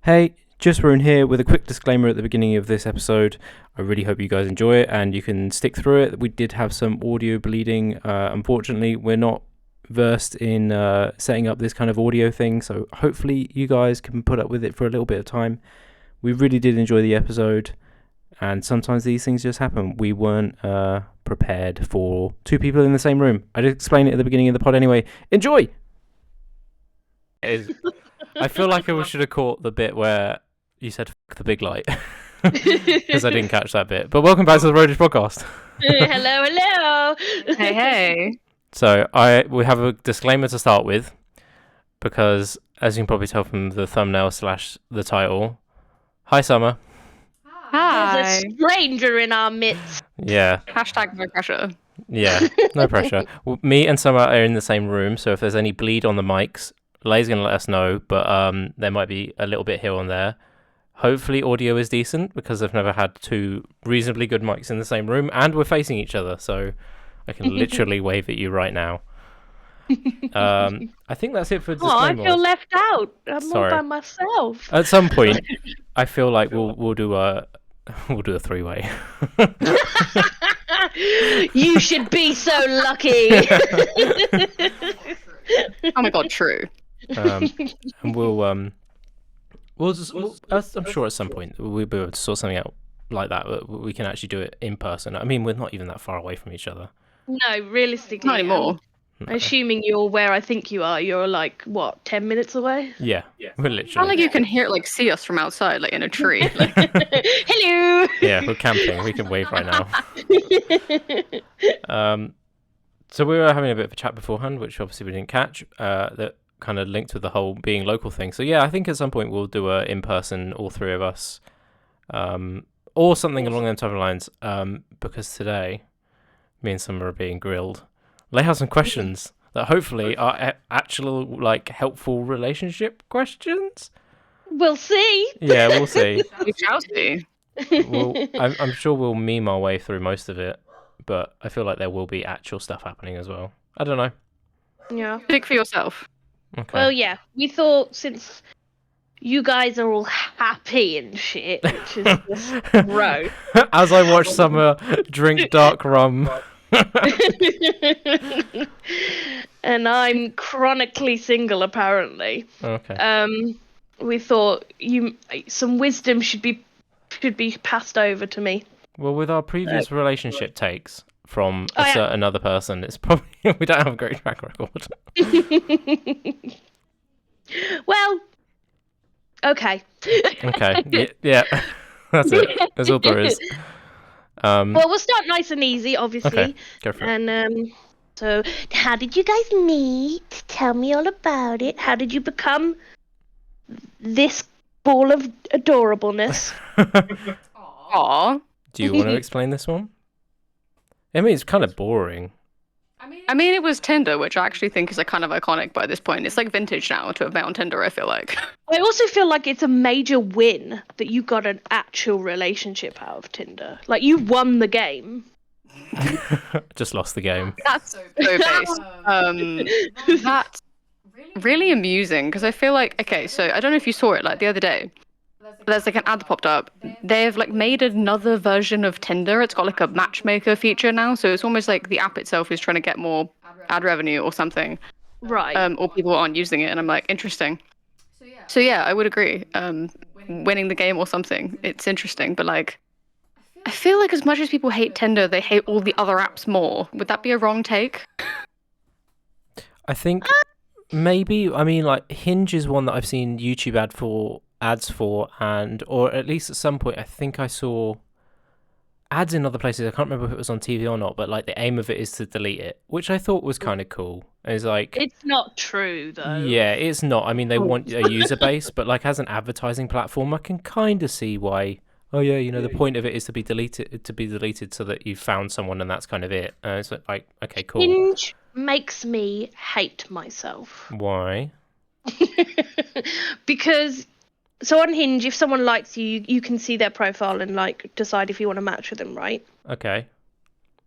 Hey, just Rune here with a quick disclaimer at the beginning of this episode. I really hope you guys enjoy it and you can stick through it. We did have some audio bleeding. Unfortunately, we're not versed in setting up this kind of audio thing, so hopefully you guys can put up with it for a little bit of time. We really did enjoy the episode, and sometimes these things just happen. We weren't prepared for two people in the same room. I did explain it at the beginning of the pod anyway. Enjoy! I feel like I should have caught the bit where you said "fuck the big light" because I didn't catch that bit. But welcome back to the Roadish Podcast. Hello. Hey. So we have a disclaimer to start with because, as you can probably tell from the thumbnail / the title, hi Summer. Hi. There's a stranger in our midst. Yeah. Hashtag no pressure. Yeah. No pressure. Well, me and Summer are in the same room, so if there's any bleed on the mics, Ley's going to let us know, but there might be a little bit here and there. Hopefully audio is decent because I've never had two reasonably good mics in the same room and we're facing each other, so I can literally wave at you right now. I think that's it for disclaimer. I feel left out. I'm all by myself. At some point, I feel like we'll do a three-way. You should be so lucky. Oh my god, true. And I'm sure at some point we'll be able to sort something out like that. We can actually do it in person. I mean, we're not even that far away from each other. No, realistically. Not anymore. Assuming you're where I think you are, you're like, what, 10 minutes away? Yeah, we're literally. Not like you can see us from outside, like in a tree. Like... Hello! Yeah, we're camping. We can wave right now. So we were having a bit of a chat beforehand, which obviously we didn't catch, that kind of linked with the whole being local thing. So yeah, I think at some point we'll do a in-person, all three of us, or something along those type of lines, because today, me and Summer are being grilled. Ley has some questions that hopefully are actual, like, helpful relationship questions. We'll see. Yeah, we'll see. We shall see. I'm sure we'll meme our way through most of it, but I feel like there will be actual stuff happening as well. I don't know. Yeah. Speak for yourself. Okay. Well, yeah. We thought since you guys are all happy and shit, which is just gross. As I watch Summer drink dark rum. And I'm chronically single, apparently. Okay. We thought some wisdom should be passed over to me. Well, with our previous relationship takes from a certain other person, it's probably we don't have a great track record. Well, okay. Okay. Yeah. That's it. That's all there is. Well, we'll start nice and easy, obviously. Okay, go for it. And so, how did you guys meet? Tell me all about it. How did you become this ball of adorableness? Aww. Do you want to explain this one? I mean, it's kind of boring. I mean, it was Tinder, which I actually think is kind of iconic by this point. It's like vintage now to have met on Tinder, I feel like. I also feel like it's a major win that you got an actual relationship out of Tinder. Like, you won the game. Just lost the game. That's so base. That's really amusing, because I feel like, okay, so I don't know if you saw it, like, the other day. There's like an ad that popped up. They've like made another version of Tinder. It's got like a matchmaker feature now, so it's almost like the app itself is trying to get more ad revenue or something. Right. Or people aren't using it, and I'm like, interesting. So yeah, I would agree. Winning the game or something. It's interesting, but like, I feel like as much as people hate Tinder, they hate all the other apps more. Would that be a wrong take? I think maybe. I mean, like Hinge is one that I've seen YouTube ads for, and or at least at some point I think I saw ads in other places. I can't remember if it was on TV or not, but like the aim of it is to delete it, which I thought was kind of cool. It's like, it's not true though. Yeah, it's not. I mean, they want a user base, but like as an advertising platform, I can kind of see why. Oh yeah, you know, the point of it is to be deleted so that you found someone and that's kind of it. It's like, okay, cool. Hinge makes me hate myself. Why? Because so on Hinge, if someone likes you, you can see their profile and like decide if you want to match with them, right? Okay.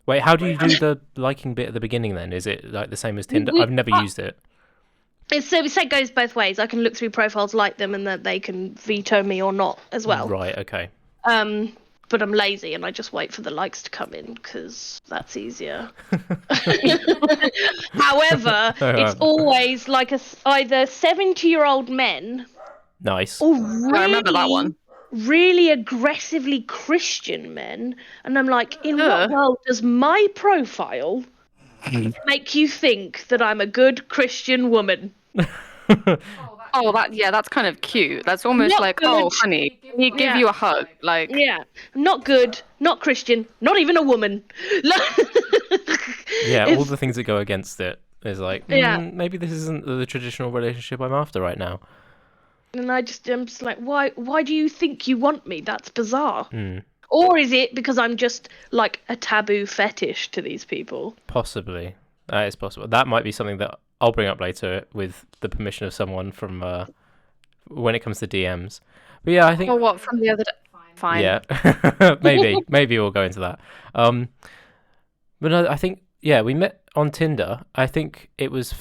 Wait, how do you do the liking bit at the beginning then? Is it like the same as Tinder? I've never used it. So it goes both ways. I can look through profiles, like them, and that they can veto me or not as well. Right. Okay. But I'm lazy and I just wait for the likes to come in because that's easier. However, it's always like either 70-year-old men Nice. or I remember that one. really aggressively Christian men. And I'm like, in what world does my profile make you think that I'm a good Christian woman? Oh, that's kind of cute. That's almost Not like, good. oh, honey, can we give you a hug? Like, Yeah, not good, not Christian, not even a woman. Yeah, all It's- the things that go against it is like, Yeah. maybe this isn't the traditional relationship I'm after right now. And I'm just like, why do you think you want me? That's bizarre. Mm, Or is it because I'm just like a taboo fetish to these people? possibly. That is possible. That might be something that I'll bring up later with the permission of someone from when it comes to DMs. But yeah, I think... or what from the other day? Fine. Yeah, maybe we'll go into that. But no, I think, yeah, we met on Tinder. I think it was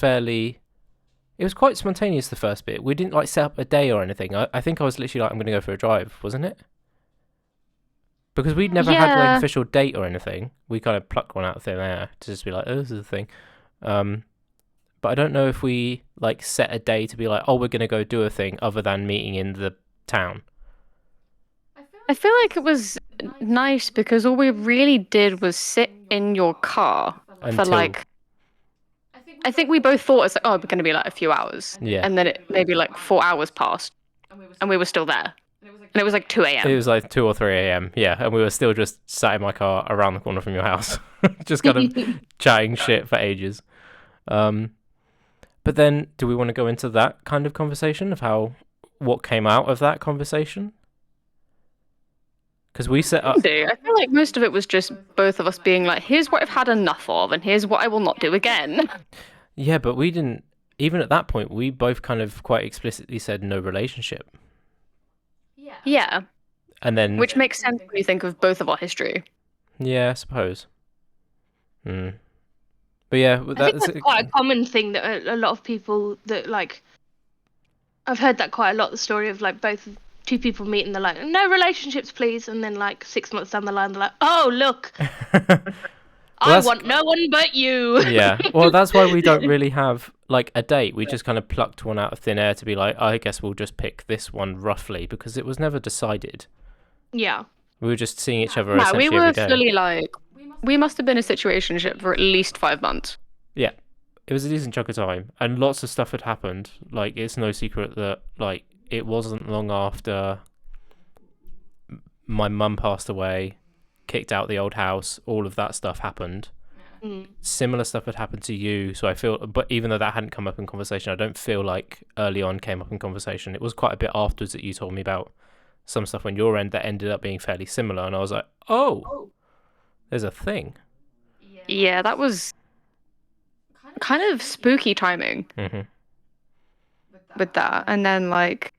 quite spontaneous, the first bit. We didn't like set up a day or anything. I think I was literally like, I'm going to go for a drive, wasn't it? Because we'd never had like an Yeah. official date or anything. We kind of plucked one out of thin air to just be like, oh, this is the thing. But I don't know if we like set a day to be like, oh, we're going to go do a thing other than meeting in the town. I feel like it was nice because all we really did was sit in your car for Until- like. I think we both thought it's like, oh, we're going to be like a few hours. Yeah. And then it maybe like 4 hours passed, and we were still there. And it was like 2 a.m. It was like 2 or 3 a.m. Yeah, and we were still just sat in my car around the corner from your house, just kind of chatting shit for ages. But then, do we want to go into that kind of conversation of what came out of that conversation? Because we set up. I feel like most of it was just both of us being like, here's what I've had enough of, and here's what I will not do again. Yeah, but we didn't. Even at that point, we both kind of quite explicitly said no relationship. Yeah, And then. which makes sense when you think of both of our history. Yeah, I suppose. But yeah, I think that's quite a common thing that a lot of people that like. I've heard that quite a lot. The story of like both two people meet and they're like, no relationships, please, and then like 6 months down the line, they're like, oh look, I want no one but you. Yeah, well, that's why we don't really have like a date. We just kind of plucked one out of thin air to be like, I guess we'll just pick this one roughly, because it was never decided. Yeah. We were just seeing each other Yeah, essentially we were every day. fully like, we must have been in a situationship for at least 5 months. Yeah, it was a decent chunk of time, and lots of stuff had happened. Like, it's no secret that like it wasn't long after my mum passed away, kicked out the old house, all of that stuff happened. Similar stuff had happened to you, so I feel, but even though that hadn't come up in conversation, I don't feel like early on came up in conversation. It was quite a bit afterwards that you told me about some stuff on your end that ended up being fairly similar, and I was like, oh, there's a thing. Yeah, that was kind of spooky timing with that. And then like,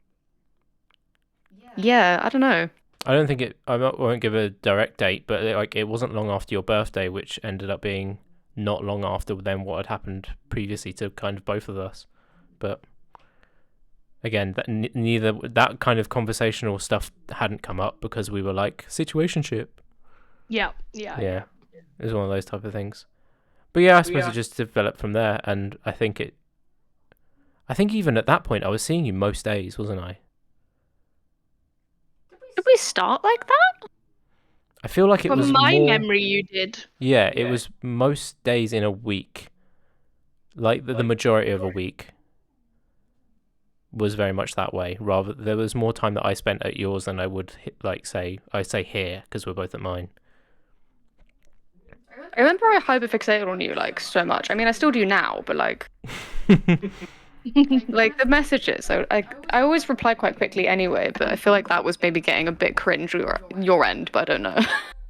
yeah, I don't know. I don't think won't give a direct date, but it wasn't long after your birthday, which ended up being not long after then what had happened previously to kind of both of us. But again, neither that kind of conversational stuff hadn't come up because we were like situationship. Yeah. It was one of those type of things. But yeah, I suppose it just developed from there, and I think even at that point I was seeing you most days, wasn't I? Did we start like that? I feel like it was From my more... memory, you did. Yeah, it was most days in a week. Like the majority of a week was very much that way. Rather, there was more time that I spent at yours than I would say here, because we're both at mine. I remember I hyperfixated on you like so much. I mean, I still do now, but like, like the messages. I always reply quite quickly anyway, but I feel like that was maybe getting a bit cringe your end, but I don't know.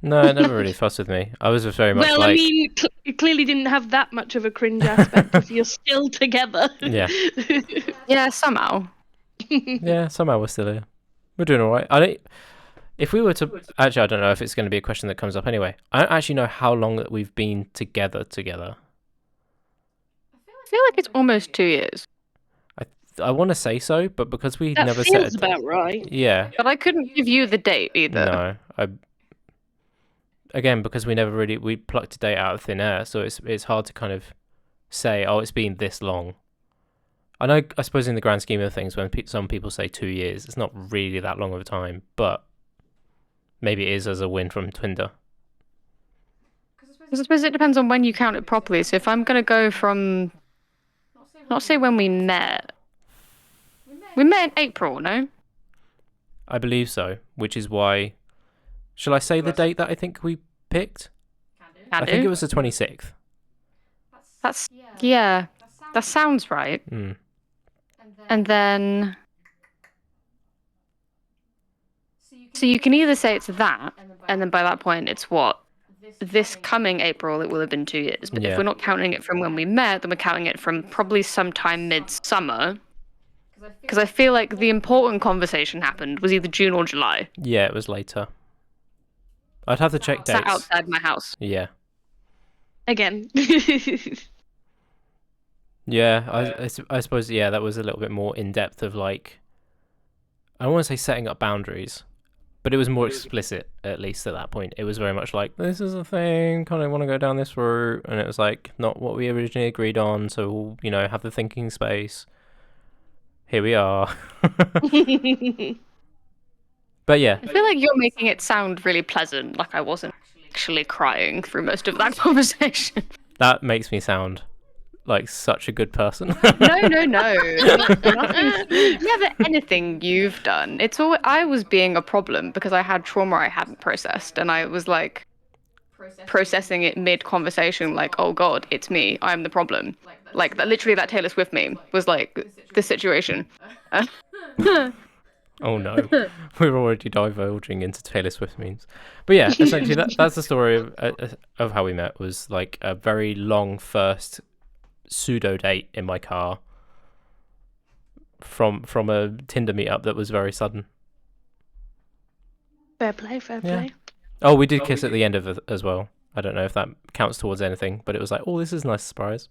No, it never really fussed with me. I was just very much Well, like... I mean, you clearly didn't have that much of a cringe aspect if you're still together. Yeah. Yeah, somehow. Yeah, somehow we're still here. We're doing all right. If we were to... Actually, I don't know if it's going to be a question that comes up anyway. I don't actually know how long that we've been together. I feel like it's almost 2 years. I want to say so, but because we That never feels set about right. yeah, But I couldn't give you the date either. no, again, because we plucked a date out of thin air, so it's hard to kind of say, oh, it's been this long. I suppose in the grand scheme of things, when some people say 2 years, it's not really that long of a time, but maybe it is as a win from Tinder. I suppose it depends on when you count it properly. So if I'm going to go from, not say when we met. We met in April, no? I believe so, which is why... Shall I say the date that I think we picked? I think it was the 26th. Yeah, that sounds right. Mm. And then... So you can either say it's that, and then by that point it's what? This coming April, it will have been 2 years. But Yeah. if we're not counting it from when we met, then we're counting it from probably sometime midsummer. Because I feel like the important conversation happened was either June or July. Yeah, it was later. I'd have to check Sat dates. outside my house. Yeah. Again. Yeah, I suppose, yeah, that was a little bit more in-depth of like... I don't want to say setting up boundaries, but it was more explicit, at least at that point. It was very much like, this is a thing, kind of want to go down this route, and it was like, not what we originally agreed on, so we'll, you know, have the thinking space. Here we are. But yeah. I feel like you're making it sound really pleasant, like I wasn't actually crying through most of that conversation. That makes me sound like such a good person. No. Never anything you've done. It's all I was being a problem because I had trauma I hadn't processed, and I was like processing it mid-conversation, like, oh god, it's me, I'm the problem. Like that, literally that Taylor Swift meme was like the situation. Oh no, we're already divulging into Taylor Swift memes. But yeah, essentially that's the story of how we met. Was like a very long first pseudo date in my car from a Tinder meetup that was very sudden. Fair play. Oh, we did kiss at the end of it as well. I don't know if that counts towards anything, but it was like, oh, this is a nice surprise.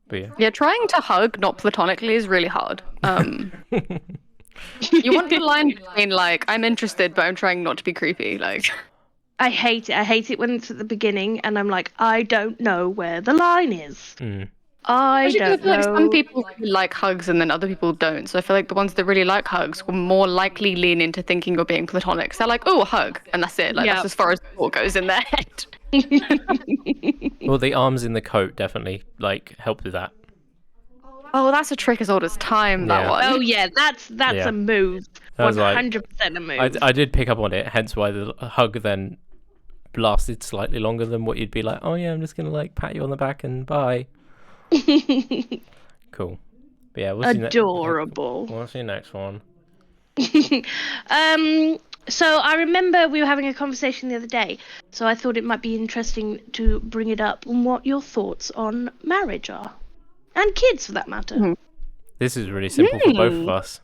But yeah, trying to hug not platonically is really hard. You want the line between like, I'm interested, but I'm trying not to be creepy. Like, I hate it. I hate it when it's at the beginning and I'm like, I don't know where the line is. I don't know. Like some people really like hugs and then other people don't. So I feel like the ones that really like hugs will more likely lean into thinking you're being platonic. So they're like, oh, a hug, and that's it. Like that's as far as the thought goes in their head. Well, the arms in the coat definitely like helped with that. Oh, that's a trick as old as time. Yeah. That one. Oh yeah, that's a move. 100% a move. I did pick up on it, hence why the hug then lasted slightly longer than what you'd be like, oh yeah, I'm just gonna like pat you on the back and bye. Cool. But yeah, adorable. What's your next one? So I remember we were having a conversation the other day, so I thought it might be interesting to bring it up on what your thoughts on marriage are. And kids, for that matter. This is really simple for both of us.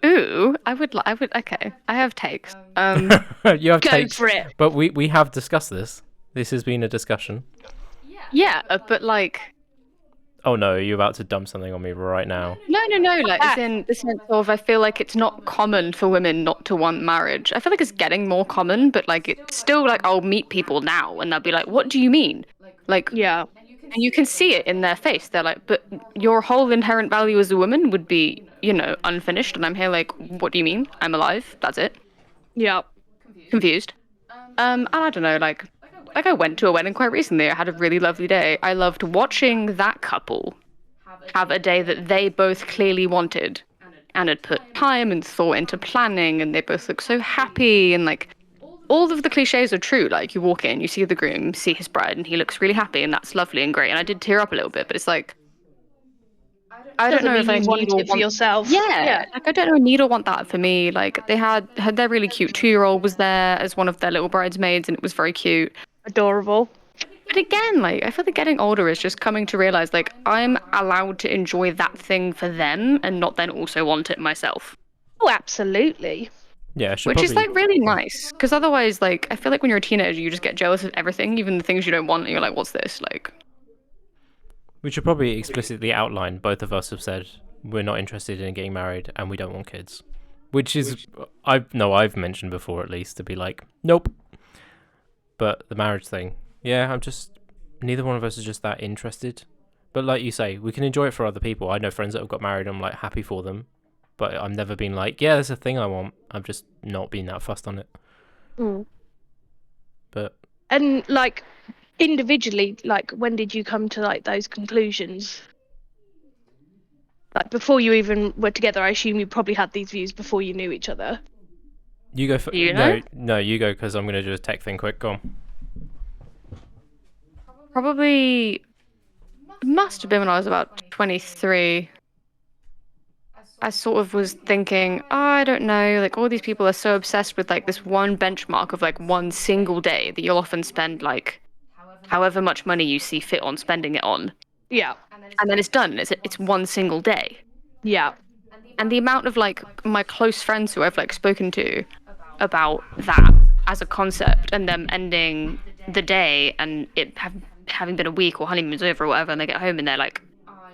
Ooh, I would. Okay, I have takes. You have Go takes, for it. but we have discussed this. This has been a discussion. Yeah, but like. Oh no, are you about to dump something on me right now? No. Like, it's in the sense of I feel like it's not common for women not to want marriage. I feel like it's getting more common, but like it's still like I'll meet people now and they'll be like, "What do you mean?" Like, yeah. And you can see it in their face. They're like, but your whole inherent value as a woman would be, you know, unfinished. And I'm here like, what do you mean? I'm alive. That's it. Yeah. Confused. And I don't know, like I went to a wedding quite recently. I had a really lovely day. I loved watching that couple have a day that they both clearly wanted and had put time and thought into planning. And they both look so happy and like, all of the cliches are true. Like you walk in, you see the groom, see his bride, and he looks really happy, and that's lovely and great. And I did tear up a little bit, but it's like I don't know if I want it for yourself. Yeah, like I don't know, need or want that for me. Like they had their really cute 2-year-old was there as one of their little bridesmaids, and it was very cute, adorable. But again, like I feel like getting older is just coming to realize like I'm allowed to enjoy that thing for them and not then also want it myself. Oh, absolutely. Yeah, which is like really nice, because otherwise, like I feel like when you're a teenager, you just get jealous of everything, even the things you don't want, and you're like, "What's this?" Like, We should probably explicitly outline. Both of us have said we're not interested in getting married and we don't want kids, which is I've mentioned before at least to be like nope. But the marriage thing, yeah, neither one of us is just that interested. But like you say, we can enjoy it for other people. I know friends that have got married. I'm like happy for them, but I've never been like, yeah, that's a thing I want. I've just not been that fussed on it. But And like individually, like when did you come to like those conclusions? Like before you even were together, I assume you probably had these views before you knew each other. you go for You know? no, you go because I'm gonna do a tech thing quick. Go on. Probably it must have been when I was about 23. I sort of was thinking, oh, I don't know, like all these people are so obsessed with like this one benchmark of like one single day that you'll often spend like however much money you see fit on spending it on. Yeah. And then it's done. It's one single day. Yeah. And the amount of like my close friends who I've like spoken to about that as a concept and them ending the day and it having been a week or honeymoon's over or whatever, and they get home and they're like,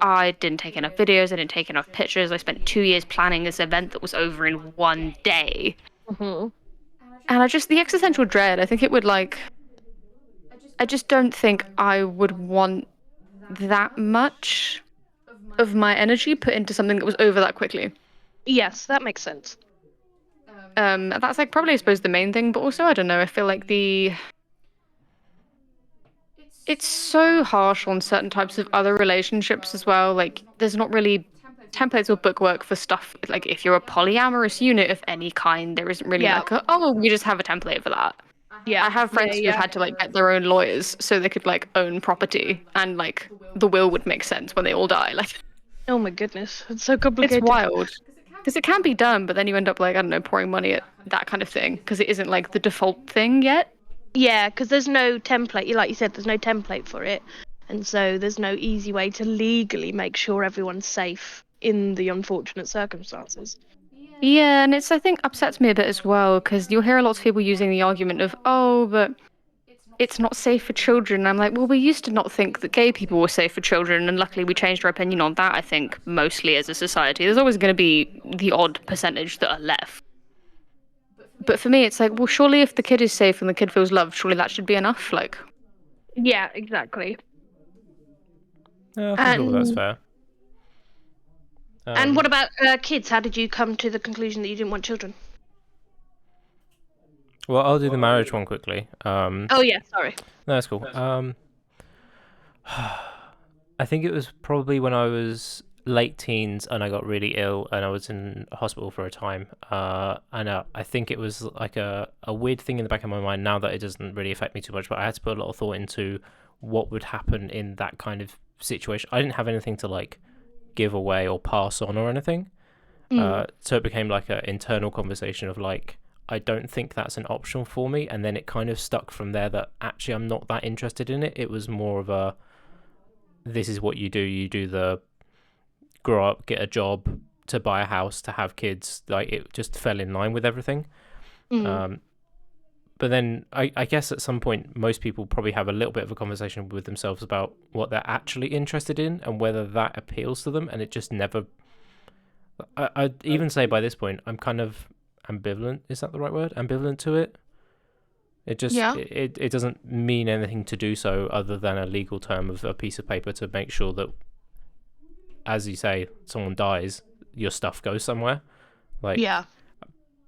I didn't take enough videos, I didn't take enough pictures, I spent 2 years planning this event that was over in one day. Mm-hmm. And the existential dread, I think it would like, I just don't think I would want that much of my energy put into something that was over that quickly. Yes, that makes sense. That's like probably I suppose the main thing, but also I don't know, I feel like it's so harsh on certain types of other relationships as well. Like there's not really templates or bookwork for stuff like if you're a polyamorous unit of any kind, there isn't really like we just have a template for that. Yeah. I have friends who've had to like get their own lawyers so they could like own property and like the will would make sense when they all die. Like Oh my goodness, it's so complicated. it's wild. Because it can be done, but then you end up like, I don't know, pouring money at that kind of thing because it isn't like the default thing yet. Yeah, because there's no template. Like you said, there's no template for it. And so there's no easy way to legally make sure everyone's safe in the unfortunate circumstances. Yeah, and I think upsets me a bit as well because you'll hear a lot of people using the argument of, oh, but it's not safe for children. And I'm like, well, we used to not think that gay people were safe for children, and luckily we changed our opinion on that, I think, mostly as a society. There's always going to be the odd percentage that are left. But for me, it's like, well, surely if the kid is safe and the kid feels loved, surely that should be enough. Like, Yeah, exactly. Yeah, I think all that's fair. And what about kids? How did you come to the conclusion that you didn't want children? Well, I'll do the marriage one quickly. Oh yeah, sorry. No, that's cool. I think it was probably when I was late teens and I got really ill and I was in hospital for a time. And I think it was like a weird thing in the back of my mind now that it doesn't really affect me too much, but I had to put a lot of thought into what would happen in that kind of situation. I didn't have anything to like give away or pass on or anything. So it became like an internal conversation of like, I don't think that's an option for me. And then it kind of stuck from there that actually I'm not that interested in it. It was more of a, this is what you do. You do the grow up, get a job, to buy a house, to have kids. Like it just fell in line with everything. But then I guess at some point, most people probably have a little bit of a conversation with themselves about what they're actually interested in and whether that appeals to them. And it just never, I'd even say by this point, I'm kind of ambivalent. Is that the right word? Ambivalent to it. It just, it doesn't mean anything to do so other than a legal term of a piece of paper to make sure that, as you say, someone dies, your stuff goes somewhere. Like, Yeah.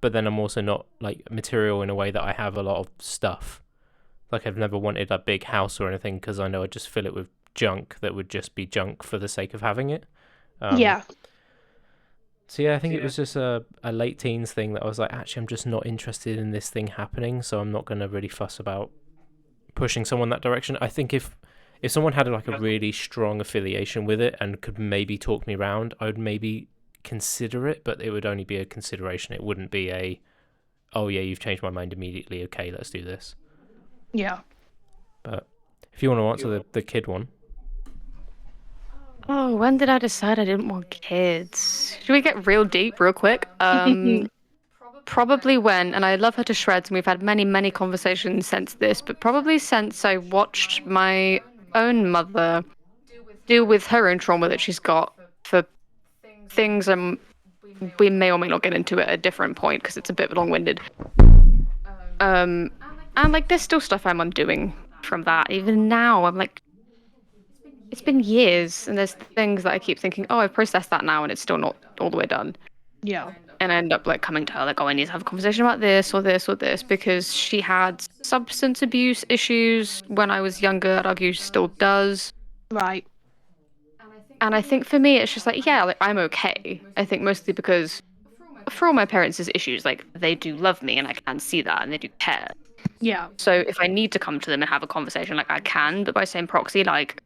But then I'm also not like material in a way that I have a lot of stuff. Like I've never wanted a big house or anything because I know I'd just fill it with junk that would just be junk for the sake of having it. Yeah. So yeah, I think it was just a late teens thing that I was like, actually, I'm just not interested in this thing happening, so I'm not going to really fuss about pushing someone that direction. I think if someone had like a really strong affiliation with it and could maybe talk me around, I would maybe consider it, but it would only be a consideration. It wouldn't be a, oh yeah, you've changed my mind immediately. Okay, let's do this. Yeah. But if you want to answer the kid one. oh, when did I decide I didn't want kids? Should we get real deep real quick? Probably when, and I love her to shreds, and we've had many, many conversations since this, but probably since I watched my own mother deal with her own trauma that she's got for things we may or may not get into at a different point because it's a bit long-winded. And like there's still stuff I'm undoing from that. Even now, I'm like, it's been years, and there's things that I keep thinking, oh, I've processed that now, and it's still not all the way done. Yeah. And I end up like coming to her like, oh, I need to have a conversation about this or this or this, because she had substance abuse issues when I was younger. I'd argue she still does. Right. And I think for me, it's just like, yeah, like I'm okay. I think mostly because for all my parents' issues, like they do love me, and I can see that, and they do care. Yeah. So if I need to come to them and have a conversation, like I can, but by same proxy, like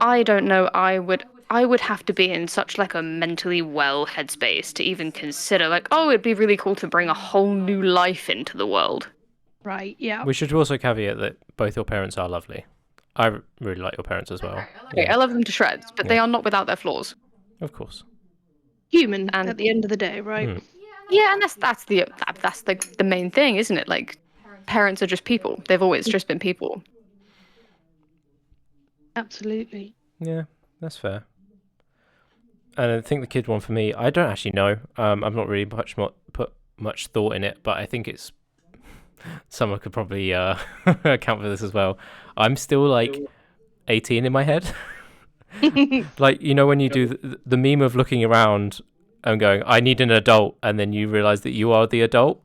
I don't know, I would have to be in such like a mentally well headspace to even consider like, oh, it'd be really cool to bring a whole new life into the world. Right. Yeah. We should also caveat that both your parents are lovely. I really like your parents as well. Okay, I love them to shreds, but they are not without their flaws. Of course. Human And- at the end of the day, right? Mm. Yeah, and that's the main thing, isn't it? Like parents are just people. They've always just been people. Absolutely. Yeah, that's fair. And I think the kid one for me, I don't actually know. I've not really put much thought in it, but I think it's someone could probably account for this as well. I'm still like 18 in my head. Like, you know, when you do the meme of looking around and going, I need an adult, and then you realize that you are the adult.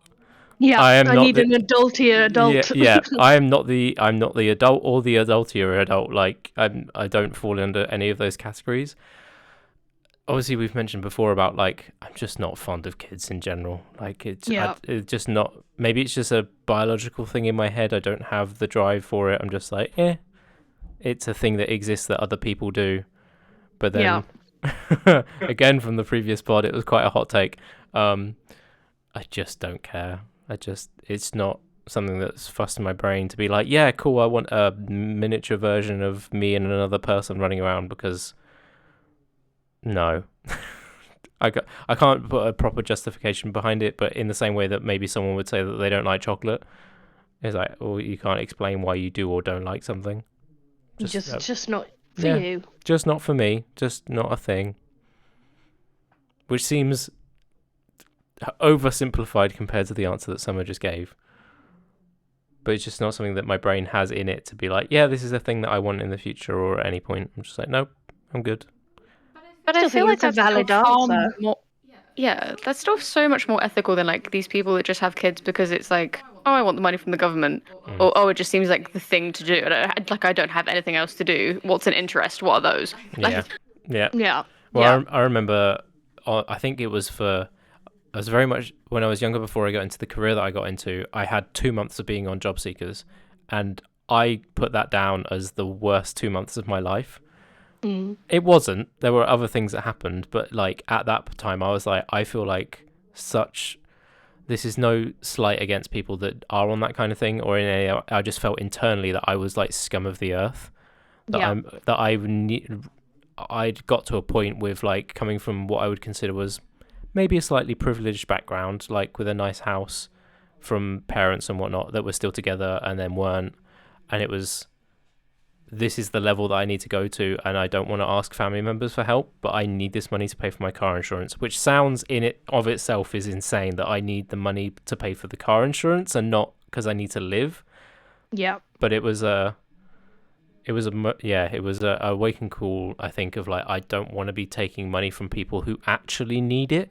Yeah. I need an adultier adult. Yeah, I'm not the adult or the adultier adult. Like I don't fall under any of those categories. Obviously, we've mentioned before about like I'm just not fond of kids in general. Like it's just not. Maybe it's just a biological thing in my head. I don't have the drive for it. I'm just like, it's a thing that exists that other people do. But then, again, from the previous pod, it was quite a hot take. I just don't care. It's not something that's fussed in my brain to be like, yeah, cool, I want a miniature version of me and another person running around, because no. I can't put a proper justification behind it, but in the same way that maybe someone would say that they don't like chocolate, it's like, oh, you can't explain why you do or don't like something. Just not for you. Just not for me. Just not a thing. Which seems oversimplified compared to the answer that Summer just gave. But it's just not something that my brain has in it to be like, yeah, this is a thing that I want in the future or at any point. I'm just like, nope, I'm good. But I feel like that's a valid answer. Yeah, that's still so much more ethical than like these people that just have kids because it's like, oh, I want the money from the government, or oh, it just seems like the thing to do. I don't have anything else to do. What's an interest? What are those? Yeah. Well, I remember. I think it was I was very much when I was younger. Before I got into the career that I got into, I had 2 months of being on Job Seekers, and I put that down as the worst 2 months of my life. It wasn't. There were other things that happened, but like at that time, I was like, I feel like this is no slight against people that are on that kind of thing, or in any. I just felt internally that I was like scum of the earth. I'd got to a point with like coming from what I would consider was maybe a slightly privileged background, like with a nice house from parents and whatnot that were still together and then weren't, and it was. This is the level that I need to go to, and I don't want to ask family members for help, but I need this money to pay for my car insurance, which sounds in it of itself is insane that I need the money to pay for the car insurance and not because I need to live. Yeah. But it was a waking call, I think, of like, I don't want to be taking money from people who actually need it.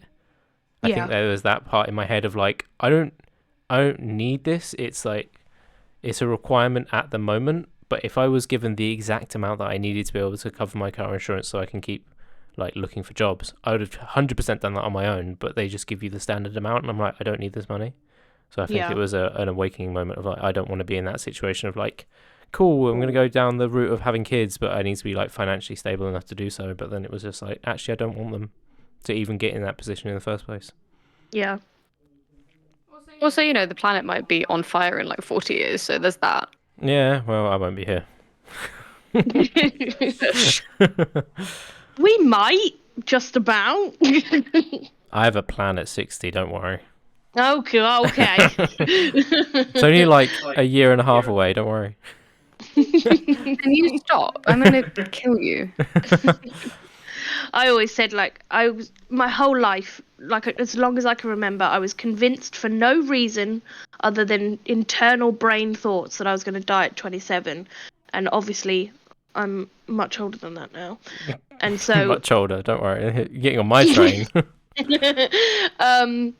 I think there was that part in my head of like, I don't need this. It's like, it's a requirement at the moment. But if I was given the exact amount that I needed to be able to cover my car insurance so I can keep like looking for jobs, I would have 100% done that on my own, but they just give you the standard amount and I'm like, I don't need this money. So I think it was an awakening moment of like, I don't want to be in that situation of like, cool, I'm going to go down the route of having kids, but I need to be like financially stable enough to do so. But then it was just like, actually, I don't want them to even get in that position in the first place. Yeah. Also, you know, the planet might be on fire in like 40 years, so there's that. Yeah, well, I won't be here. We might, just about. I have a plan at 60, don't worry. Okay. It's only like a year and a half away, don't worry. Can you stop? I'm gonna kill you. I always said, like, my whole life, like, as long as I can remember, I was convinced for no reason other than internal brain thoughts that I was going to die at 27. And obviously, I'm much older than that now. And so... Much older, don't worry. You're getting on my train. And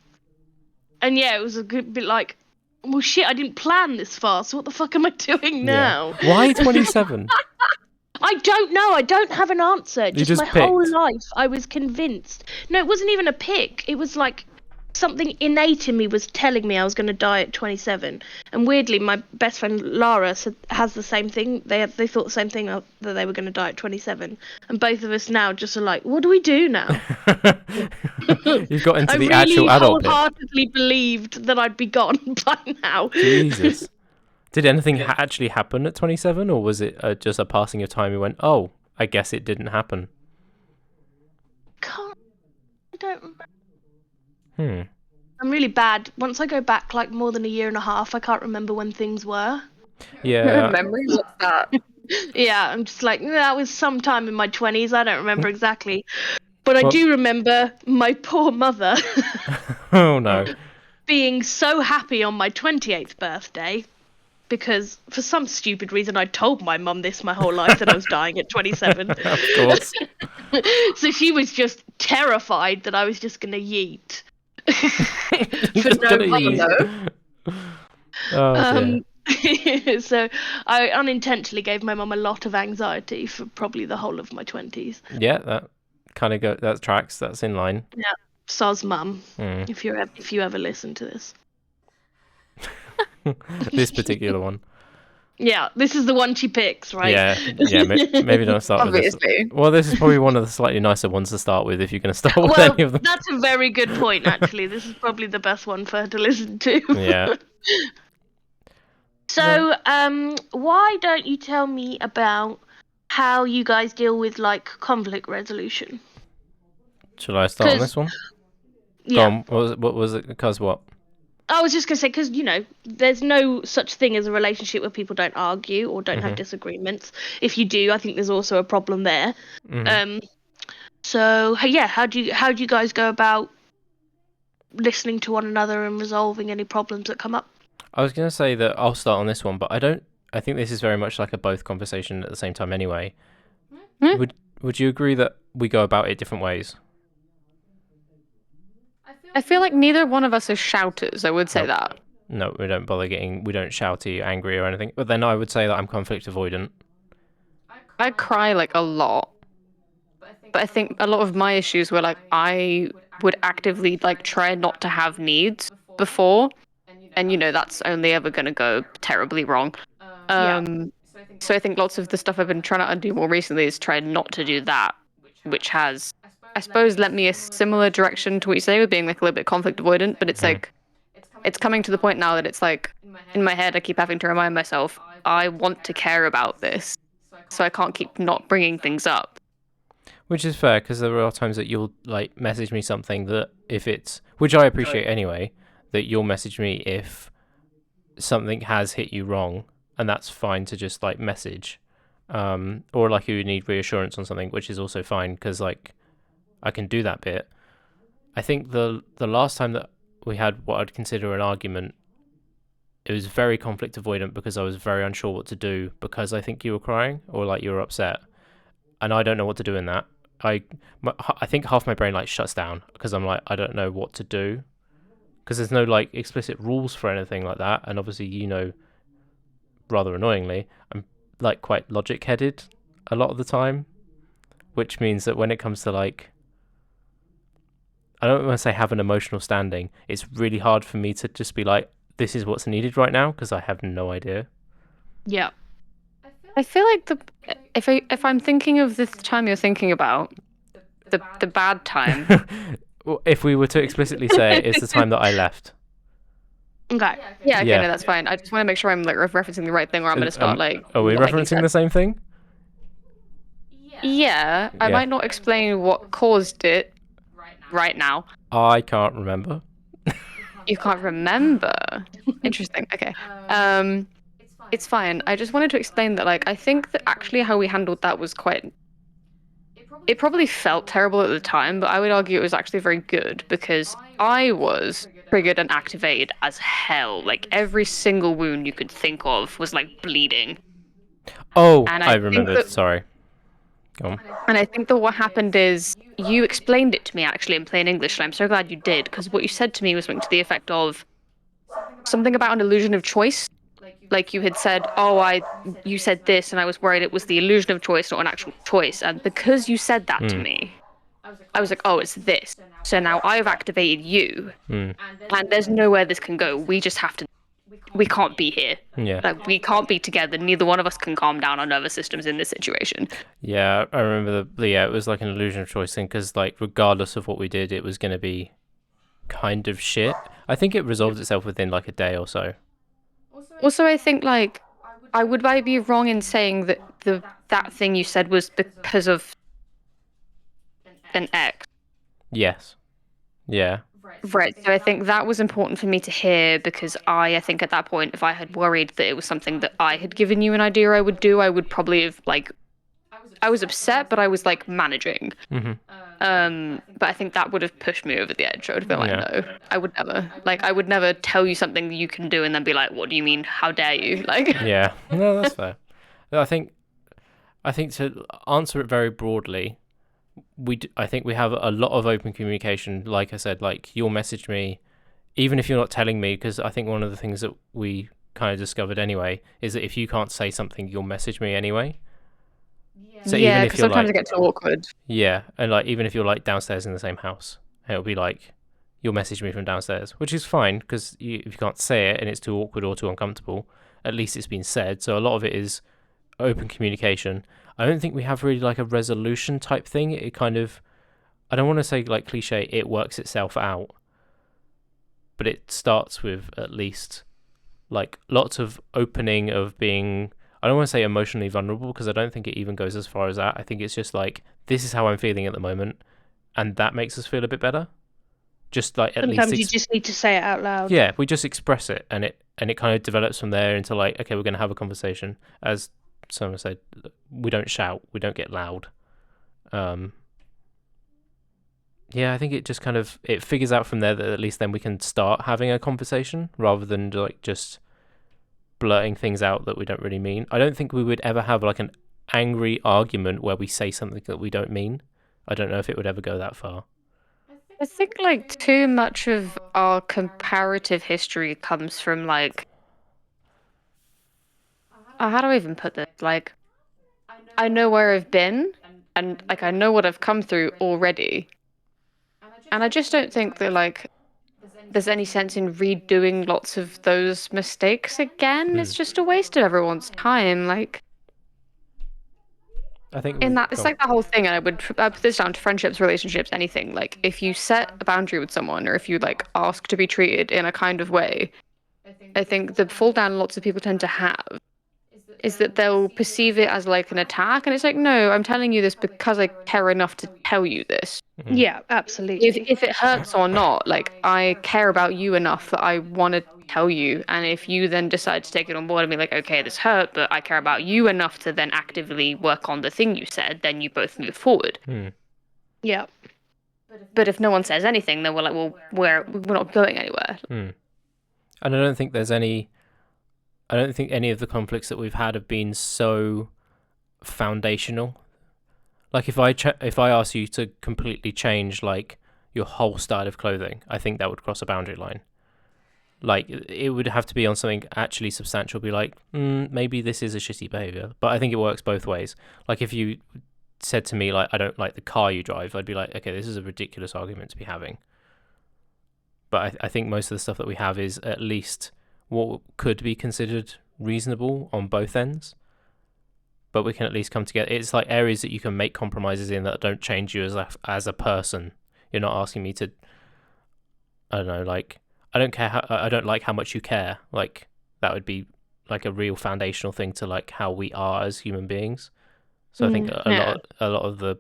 yeah, it was a good bit like, well, shit, I didn't plan this far, so what the fuck am I doing now? Yeah. Why 27? I don't know. I don't have an answer. You Just my picked. whole life, I was convinced. No, it wasn't even a pick. It was like something innate in me was telling me I was going to die at 27. And weirdly, my best friend Lara has the same thing. They thought the same thing, that they were going to die at 27. And both of us now just are like, what do we do now? You've got into the I really actual adult bit. wholeheartedly believed that I'd be gone by now. Jesus. Did anything actually happen at 27, or was it just a passing of time? You went, oh, I guess it didn't happen. I don't remember. I'm really bad. Once I go back like more than a year and a half, I can't remember when things were. Yeah. Memory? What's that? Yeah, I'm just like, that was sometime in my 20s. I don't remember exactly. But I do remember my poor mother Oh, no. being so happy on my 28th birthday. Because for some stupid reason, I told my mum this my whole life that I was dying at 27. Of course. So she was just terrified that I was just going to yeet. Just no gonna reason. Oh, dear. So I unintentionally gave my mum a lot of anxiety for probably the whole of my 20s. Yeah, that kind of that tracks. That's in line. Yeah, soz mum, if you ever listen to this. This particular one. Yeah, this is the one she picks, right? Yeah. Maybe don't start with this. Obviously. Well, this is probably one of the slightly nicer ones to start with if you're going to start with any of them. That's a very good point, actually. This is probably the best one for her to listen to. Yeah. So, why don't you tell me about how you guys deal with, like, conflict resolution? Should I start on this one? Yeah. Go on. What was it? Because what? I was just going to say, because, there's no such thing as a relationship where people don't argue or don't have disagreements. If you do, I think there's also a problem there. So, yeah, how do you guys go about listening to one another and resolving any problems that come up? I was going to say that I'll start on this one, but I think this is very much like a both conversation at the same time anyway. Would you agree that we go about it different ways? I feel like neither one of us are shouters. I would say that. No, we don't we don't shouty, angry or anything. But then I would say that I'm conflict avoidant. I cry like a lot. But I think a lot of my issues were like I would actively like try not to have needs before. And that's only ever going to go terribly wrong. So I think lots of the stuff I've been trying to undo more recently is try not to do that, which has, I suppose, led me a similar direction to what you say with being like a little bit conflict avoidant. But it's like, it's coming to the point now that it's like, in my head, I keep having to remind myself, I want to care about this. So I can't keep not bringing things up. Which is fair, because there are times that you'll like message me something that which I appreciate anyway, that you'll message me if something has hit you wrong, and that's fine to just like message, or like you need reassurance on something, which is also fine because like I can do that bit. I think the last time that we had what I'd consider an argument, it was very conflict avoidant because I was very unsure what to do because I think you were crying or like you were upset, and I don't know what to do in that. I think half my brain like shuts down because I'm like, I don't know what to do because there's no like explicit rules for anything like that. And obviously, rather annoyingly, I'm like quite logic headed a lot of the time, which means that when it comes to like, I don't want to say have an emotional standing, it's really hard for me to just be like, this is what's needed right now because I have no idea. Yeah. I feel like if I'm thinking of the time you're thinking about, the bad time. If we were to explicitly say it, it's the time that I left. Okay. Yeah, okay, no, that's fine. I just want to make sure I'm like referencing the right thing, or I'm going to start like. Are we referencing the same thing? Yeah, I might not explain what caused it right now. I can't remember. You can't remember. Interesting. Okay. It's fine. I just wanted to explain that, like, I think that actually how we handled that was quite. It probably felt terrible at the time, but I would argue it was actually very good because I was triggered and activated as hell. Like, every single wound you could think of was, like, bleeding. Oh, And I I think remember. that, Sorry. Go on. and I think that what happened is you explained it to me actually in plain English, and I'm so glad you did because what you said to me was something to the effect of something about an illusion of choice. Like you had said, you said this, and I was worried it was the illusion of choice, not an actual choice. And because you said that to me, I was like, oh, it's this. So now I've activated you, and there's nowhere this can go. We just have to. We can't be here. Yeah. Like we can't be together. Neither one of us can calm down our nervous systems in this situation. Yeah, I remember it was like an illusion of choice thing because, like, regardless of what we did, it was going to be kind of shit. I think it resolved itself within like a day or so. Also, I think like I be wrong in saying that that thing you said was because of an ex. Yes. Yeah. Right. So I think that was important for me to hear because I think at that point, if I had worried that it was something that I had given you an idea I would do, I would probably have like I was upset, but I was like managing. But I think that would have pushed me over the edge. I would have been like, no, I would never tell you something that you can do and then be like, what do you mean? How dare you? Like, Yeah, no, that's fair. I think to answer it very broadly, I think we have a lot of open communication. Like I said, like you'll message me, even if you're not telling me, because I think one of the things that we kind of discovered anyway is that if you can't say something, you'll message me anyway. So even if because you're sometimes like, it gets too awkward. yeah, and like even if you're like downstairs in the same house, it'll be like you'll message me from downstairs, which is fine because if you can't say it and it's too awkward or too uncomfortable, at least it's been said. So a lot of it is open communication. I don't think we have really like a resolution type thing. It kind of, I don't want to say like cliche, it works itself out, but it starts with at least like lots of opening of being, I don't want to say emotionally vulnerable because I don't think it even goes as far as that. I think it's just like, this is how I'm feeling at the moment, and that makes us feel a bit better. Just like sometimes you just need to say it out loud. Yeah, we just express it, and it kind of develops from there into like, okay, we're going to have a conversation. As someone said, we don't shout, we don't get loud. Yeah, I think it just kind of, it figures out from there that at least then we can start having a conversation rather than like just blurting things out that we don't really mean. I don't think we would ever have like an angry argument where we say something that we don't mean. I don't know if it would ever go that far. I think like too much of our comparative history comes from like, how do I even put this? Like, I know where I've been and like I know what I've come through already. And I just don't think that like there's any sense in redoing lots of those mistakes again. It's just a waste of everyone's time. Like, I think in that, it's like that whole thing, and I would put this down to friendships, relationships, anything. Like, if you set a boundary with someone, or if you like ask to be treated in a kind of way, I think the fall down lots of people tend to have is that they'll perceive it as like an attack, and it's like, no, I'm telling you this because I care enough to tell you this. Yeah, absolutely. If it hurts or not, like I care about you enough that I want to tell you, and if you then decide to take it on board and be like, okay, this hurt, but I care about you enough to then actively work on the thing you said, then you both move forward. Yeah. But if no one says anything, then we're like, well, we're not going anywhere. And I don't think any of the conflicts that we've had have been so foundational. Like if I ask you to completely change like your whole style of clothing, I think that would cross a boundary line. Like it would have to be on something actually substantial. Be like, maybe this is a shitty behavior, but I think it works both ways. Like if you said to me like, I don't like the car you drive, I'd be like, okay, this is a ridiculous argument to be having. But I think most of the stuff that we have is at least what could be considered reasonable on both ends. But we can at least come together. It's like areas that you can make compromises in that don't change you as a person. You're not asking me to, I don't know, like, I don't like how much you care. Like, that would be like a real foundational thing to like how we are as human beings. So I think a lot of the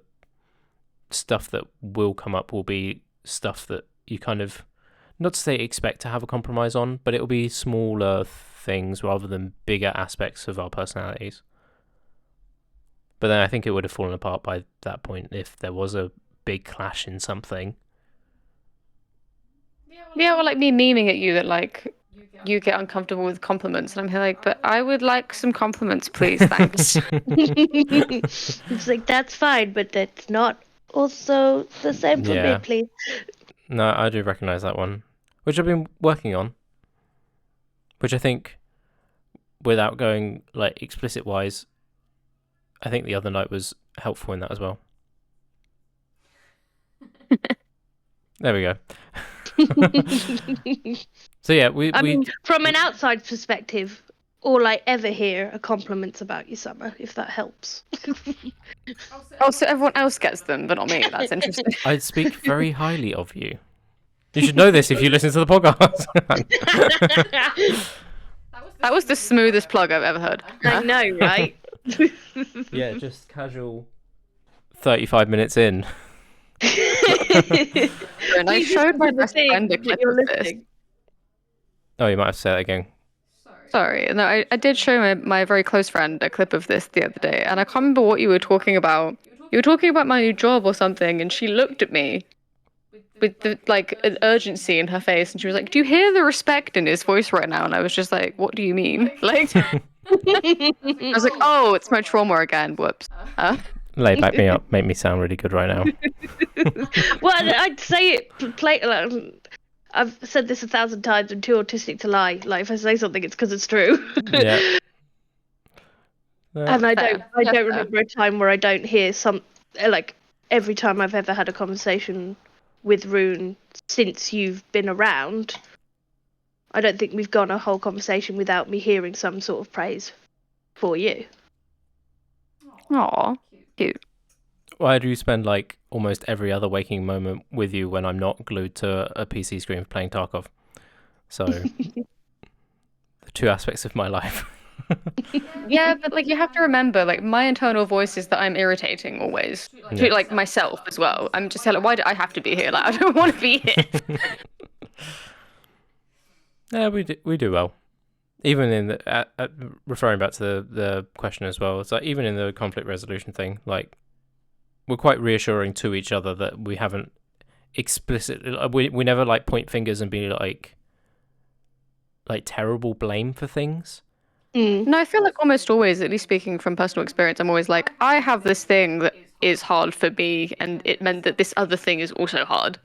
stuff that will come up will be stuff that you kind of not to say expect to have a compromise on, but it'll be smaller things rather than bigger aspects of our personalities. But then I think it would have fallen apart by that point if there was a big clash in something. Yeah, or like me memeing at you that like you get uncomfortable with compliments, and I'm here like, but I would like some compliments, please, thanks. It's like, that's fine, but that's not also the same for me, Yeah. please. No, I do recognise that one, which I've been working on, which I think, without going like explicit wise, I think the other night was helpful in that as well. There we go. So yeah, I mean, from an outside perspective, all I ever hear are compliments about you, Summer, if that helps. Oh, so everyone else gets them, but not me. That's interesting. I speak very highly of you. You should know this if you listen to the podcast. That was the smoothest plug I've ever heard. I know, right? Yeah, just casual 35 minutes in. And I showed my best friend a clip of this. Oh, you might have to say that again. Sorry, no, I did show my very close friend a clip of this the other day, and I can't remember what you were talking about. You were talking about my new job or something, and she looked at me with the, like an urgency in her face, and she was like, "Do you hear the respect in his voice right now?" And I was just like, "What do you mean?" Like, I was like, "Oh, it's my trauma again. Whoops." Ley, back me up. Make me sound really good right now. Well, I'd say it. I've said this 1,000 times. I'm too autistic to lie. Like, if I say something, it's because it's true. Yeah. And I don't remember a time where I don't hear some, like, every time I've ever had a conversation with Rune since you've been around, I don't think we've gone a whole conversation without me hearing some sort of praise for you. Aw, cute. Why do you spend like almost every other waking moment with you when I'm not glued to a PC screen playing Tarkov? So, the two aspects of my life. Yeah, but like you have to remember, like my internal voice is that I'm irritating always. Yeah. To like myself as well. I'm just like, why do I have to be here? Like I don't want to be here. Yeah, we do well. Even in the referring back to the question as well, it's like even in the conflict resolution thing, like we're quite reassuring to each other that we haven't we never like point fingers and be like terrible blame for things. No, I feel like almost always, at least speaking from personal experience, I'm always like, I have this thing that is hard for me, and it meant that this other thing is also hard,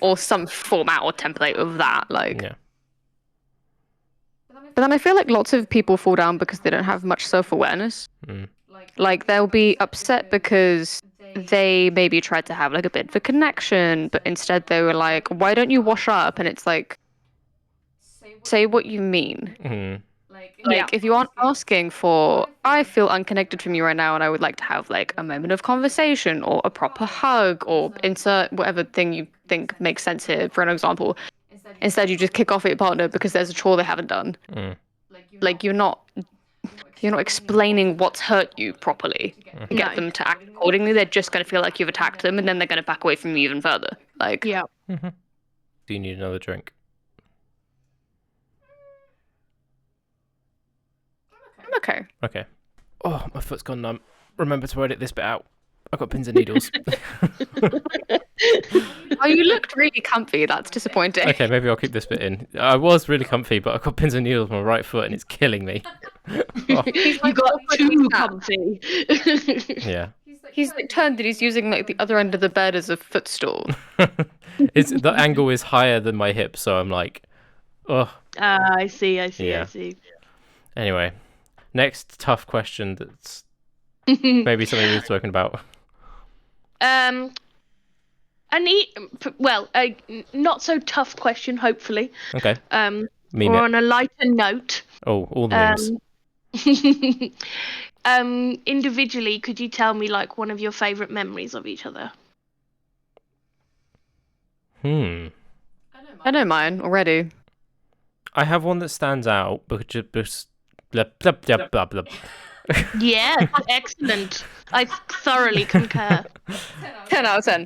or some format or template of that, like. Yeah. But then I feel like lots of people fall down because they don't have much self-awareness. Like they'll be upset because they maybe tried to have like a bit of a connection, but instead they were like, "Why don't you wash up?" And it's like, say what you mean. Like if you aren't asking for, I feel unconnected from you right now, and I would like to have like a moment of conversation or a proper hug or insert whatever thing you think makes sense here. For an example. Instead, you just kick off at your partner because there's a chore they haven't done. Like you're not explaining what's hurt you properly to get them to act accordingly. They're just going to feel like you've attacked them, and then they're going to back away from you even further. Like, yeah. Do you need another drink? I'm okay. Okay. Oh, my foot's gone numb. Remember to edit this bit out. I've got pins and needles. Oh, you looked really comfy. That's disappointing. Okay, maybe I'll keep this bit in. I was really comfy, but I've got pins and needles on my right foot and it's killing me. Oh. You got too comfy. Yeah. He's like turned that he's using like the other end of the bed as a footstool. The angle is higher than my hip, so I'm like, oh. I see. Yeah. I see. Anyway, next tough question that's maybe something we've spoken about. A not so tough question, hopefully. Okay. Or on a lighter note. Oh, all the memes. Individually, could you tell me like one of your favorite memories of each other? I know mine already. I have one that stands out, but just blah, blah, blah, blah, blah. Yeah, excellent. I thoroughly concur. 10 out of 10.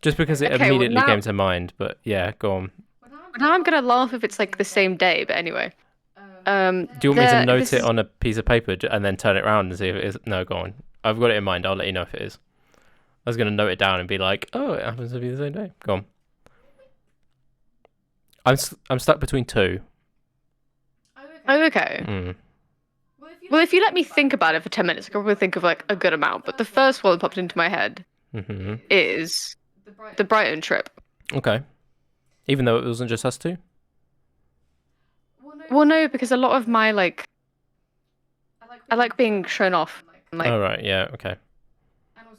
Just because it Okay, well, immediately now- came to mind, but yeah, go on. Now I'm gonna laugh if it's like the same day, but anyway. Do you want me to note this it is- on a piece of paper and then turn it around and see if it is? No, go on. I've got it in mind. I'll let you know if it is. I was going to note it down and be like, oh, it happens to be the same day. Go on. I'm stuck between two. Oh, okay. Mm. Well, if you let me think about it for 10 minutes, I can probably think of like a good amount. But the first one that popped into my head Mm-hmm. is the Brighton trip. Okay. Even though it wasn't just us two? Well, no, because a lot of my like, I like being shown off. And, like, Oh, right. Yeah. Okay.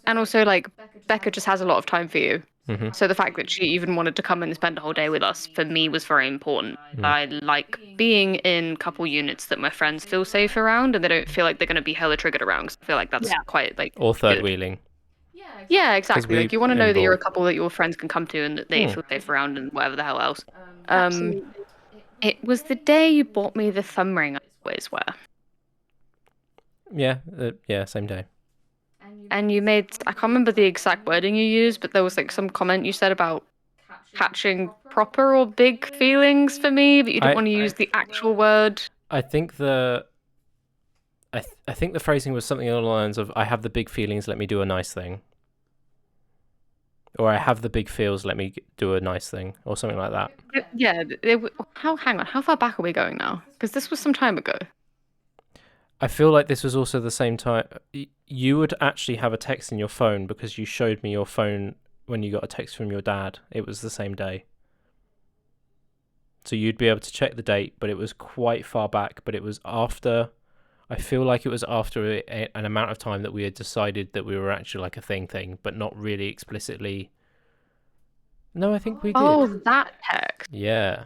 and also like Becca just has a lot of time for you. Mm-hmm. So the fact that she even wanted to come and spend a whole day with us for me was very important. Mm. I like being in couple units that my friends feel safe around and they don't feel like they're going to be hella triggered around. 'Cause I feel like that's quite like Or third good. wheeling. Yeah, exactly. we Like you want to know that you're a involve- couple that your friends can come to and that they Hmm. feel safe around and whatever the hell else. Absolutely. It was the day you bought me the thumb ring I always wear. Yeah, same day. And you made, I can't remember the exact wording you used, but there was like some comment you said about catching proper or big feelings for me, but you didn't want to use the actual word. I think I think the phrasing was something along the lines of, I have the big feelings, let me do a nice thing. Or I have the big feels, let me do a nice thing. Or something like that. Yeah, hang on, how far back are we going now? Because this was some time ago. I feel like this was also the same time. You would actually have a text in your phone because you showed me your phone when you got a text from your dad. It was the same day. So you'd be able to check the date, but it was quite far back. But it was after, I feel like it was after an amount of time that we had decided that we were actually like a thing, but not really explicitly. No, I think we did. Oh, that text. Yeah.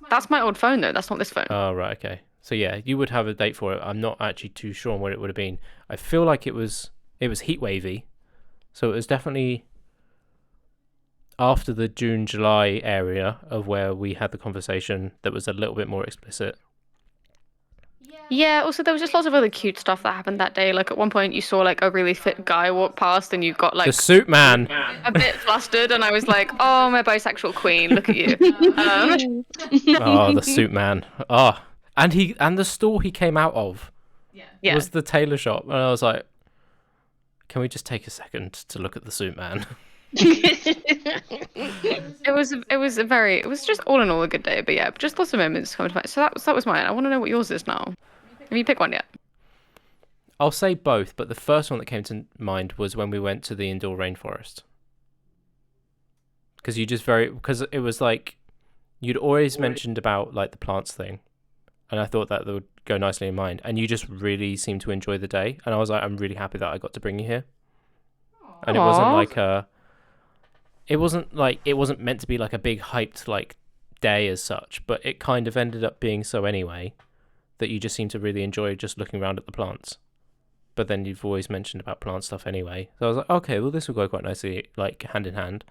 That's my old phone though, that's not this phone. Oh, right, okay. So yeah, you would have a date for it. I'm not actually too sure on what it would have been. I feel like it was heat wavy. So it was definitely after the June, July area of where we had the conversation that was a little bit more explicit. Yeah, also there was just lots of other cute stuff that happened that day. Like at one point you saw like a really fit guy walk past and you got like The suit man. a bit flustered and I was like, oh, my bisexual queen, look at you. Oh, the suit man. Oh. And the store he came out of Yeah. was the tailor shop. And I was like, can we just take a second to look at the suit man? It was just all in all a good day, but yeah, just lots of moments coming to mind. So that was mine. I want to know what yours is now. Have you picked one yet? I'll say both, but the first one that came to mind was when we went to the indoor rainforest. Because it was like, you'd always mentioned about like the plants thing. And I thought that would go nicely in mind. And you just really seemed to enjoy the day. And I was like, I'm really happy that I got to bring you here. And it wasn't meant to be like a big hyped like day as such, but it kind of ended up being so anyway, that you just seem to really enjoy just looking around at the plants. But then you've always mentioned about plant stuff anyway. So I was like, okay, well this will go quite nicely like hand in hand.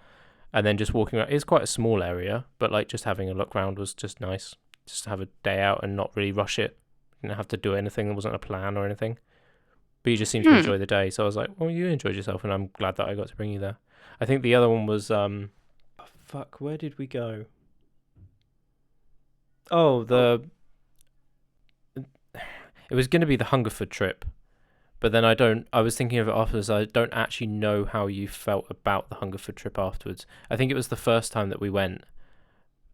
And then just walking around, it's quite a small area, but like just having a look around was just nice. Just to have a day out and not really rush it. You didn't have to do anything, there wasn't a plan or anything. But you just seemed to enjoy the day. So I was like, well, you enjoyed yourself and I'm glad that I got to bring you there. I think the other one was, where did we go? Oh, it was going to be the Hungerford trip. But then I was thinking of it afterwards. I don't actually know how you felt about the Hungerford trip afterwards. I think it was the first time that we went.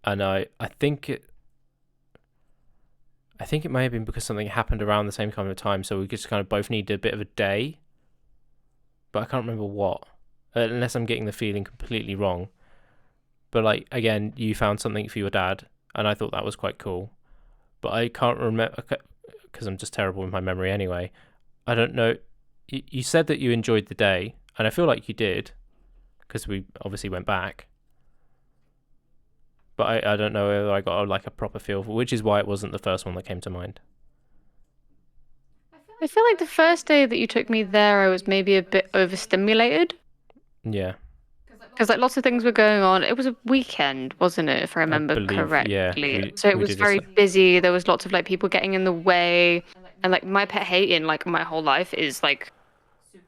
And I think it may have been because something happened around the same kind of time, so we just kind of both needed a bit of a day. But I can't remember what, unless I'm getting the feeling completely wrong. But like, again, you found something for your dad, and I thought that was quite cool. But I can't remember, because I'm just terrible with my memory anyway. I don't know. You said that you enjoyed the day, and I feel like you did, because we obviously went back. But I don't know whether I got like a proper feel for, which is why it wasn't the first one that came to mind. I feel like the first day that you took me there, I was maybe a bit overstimulated. Yeah. Because like lots of things were going on. It was a weekend, wasn't it? If I remember correctly. Yeah, so it we was did very busy. There was lots of like people getting in the way, and like my pet hate in like my whole life is like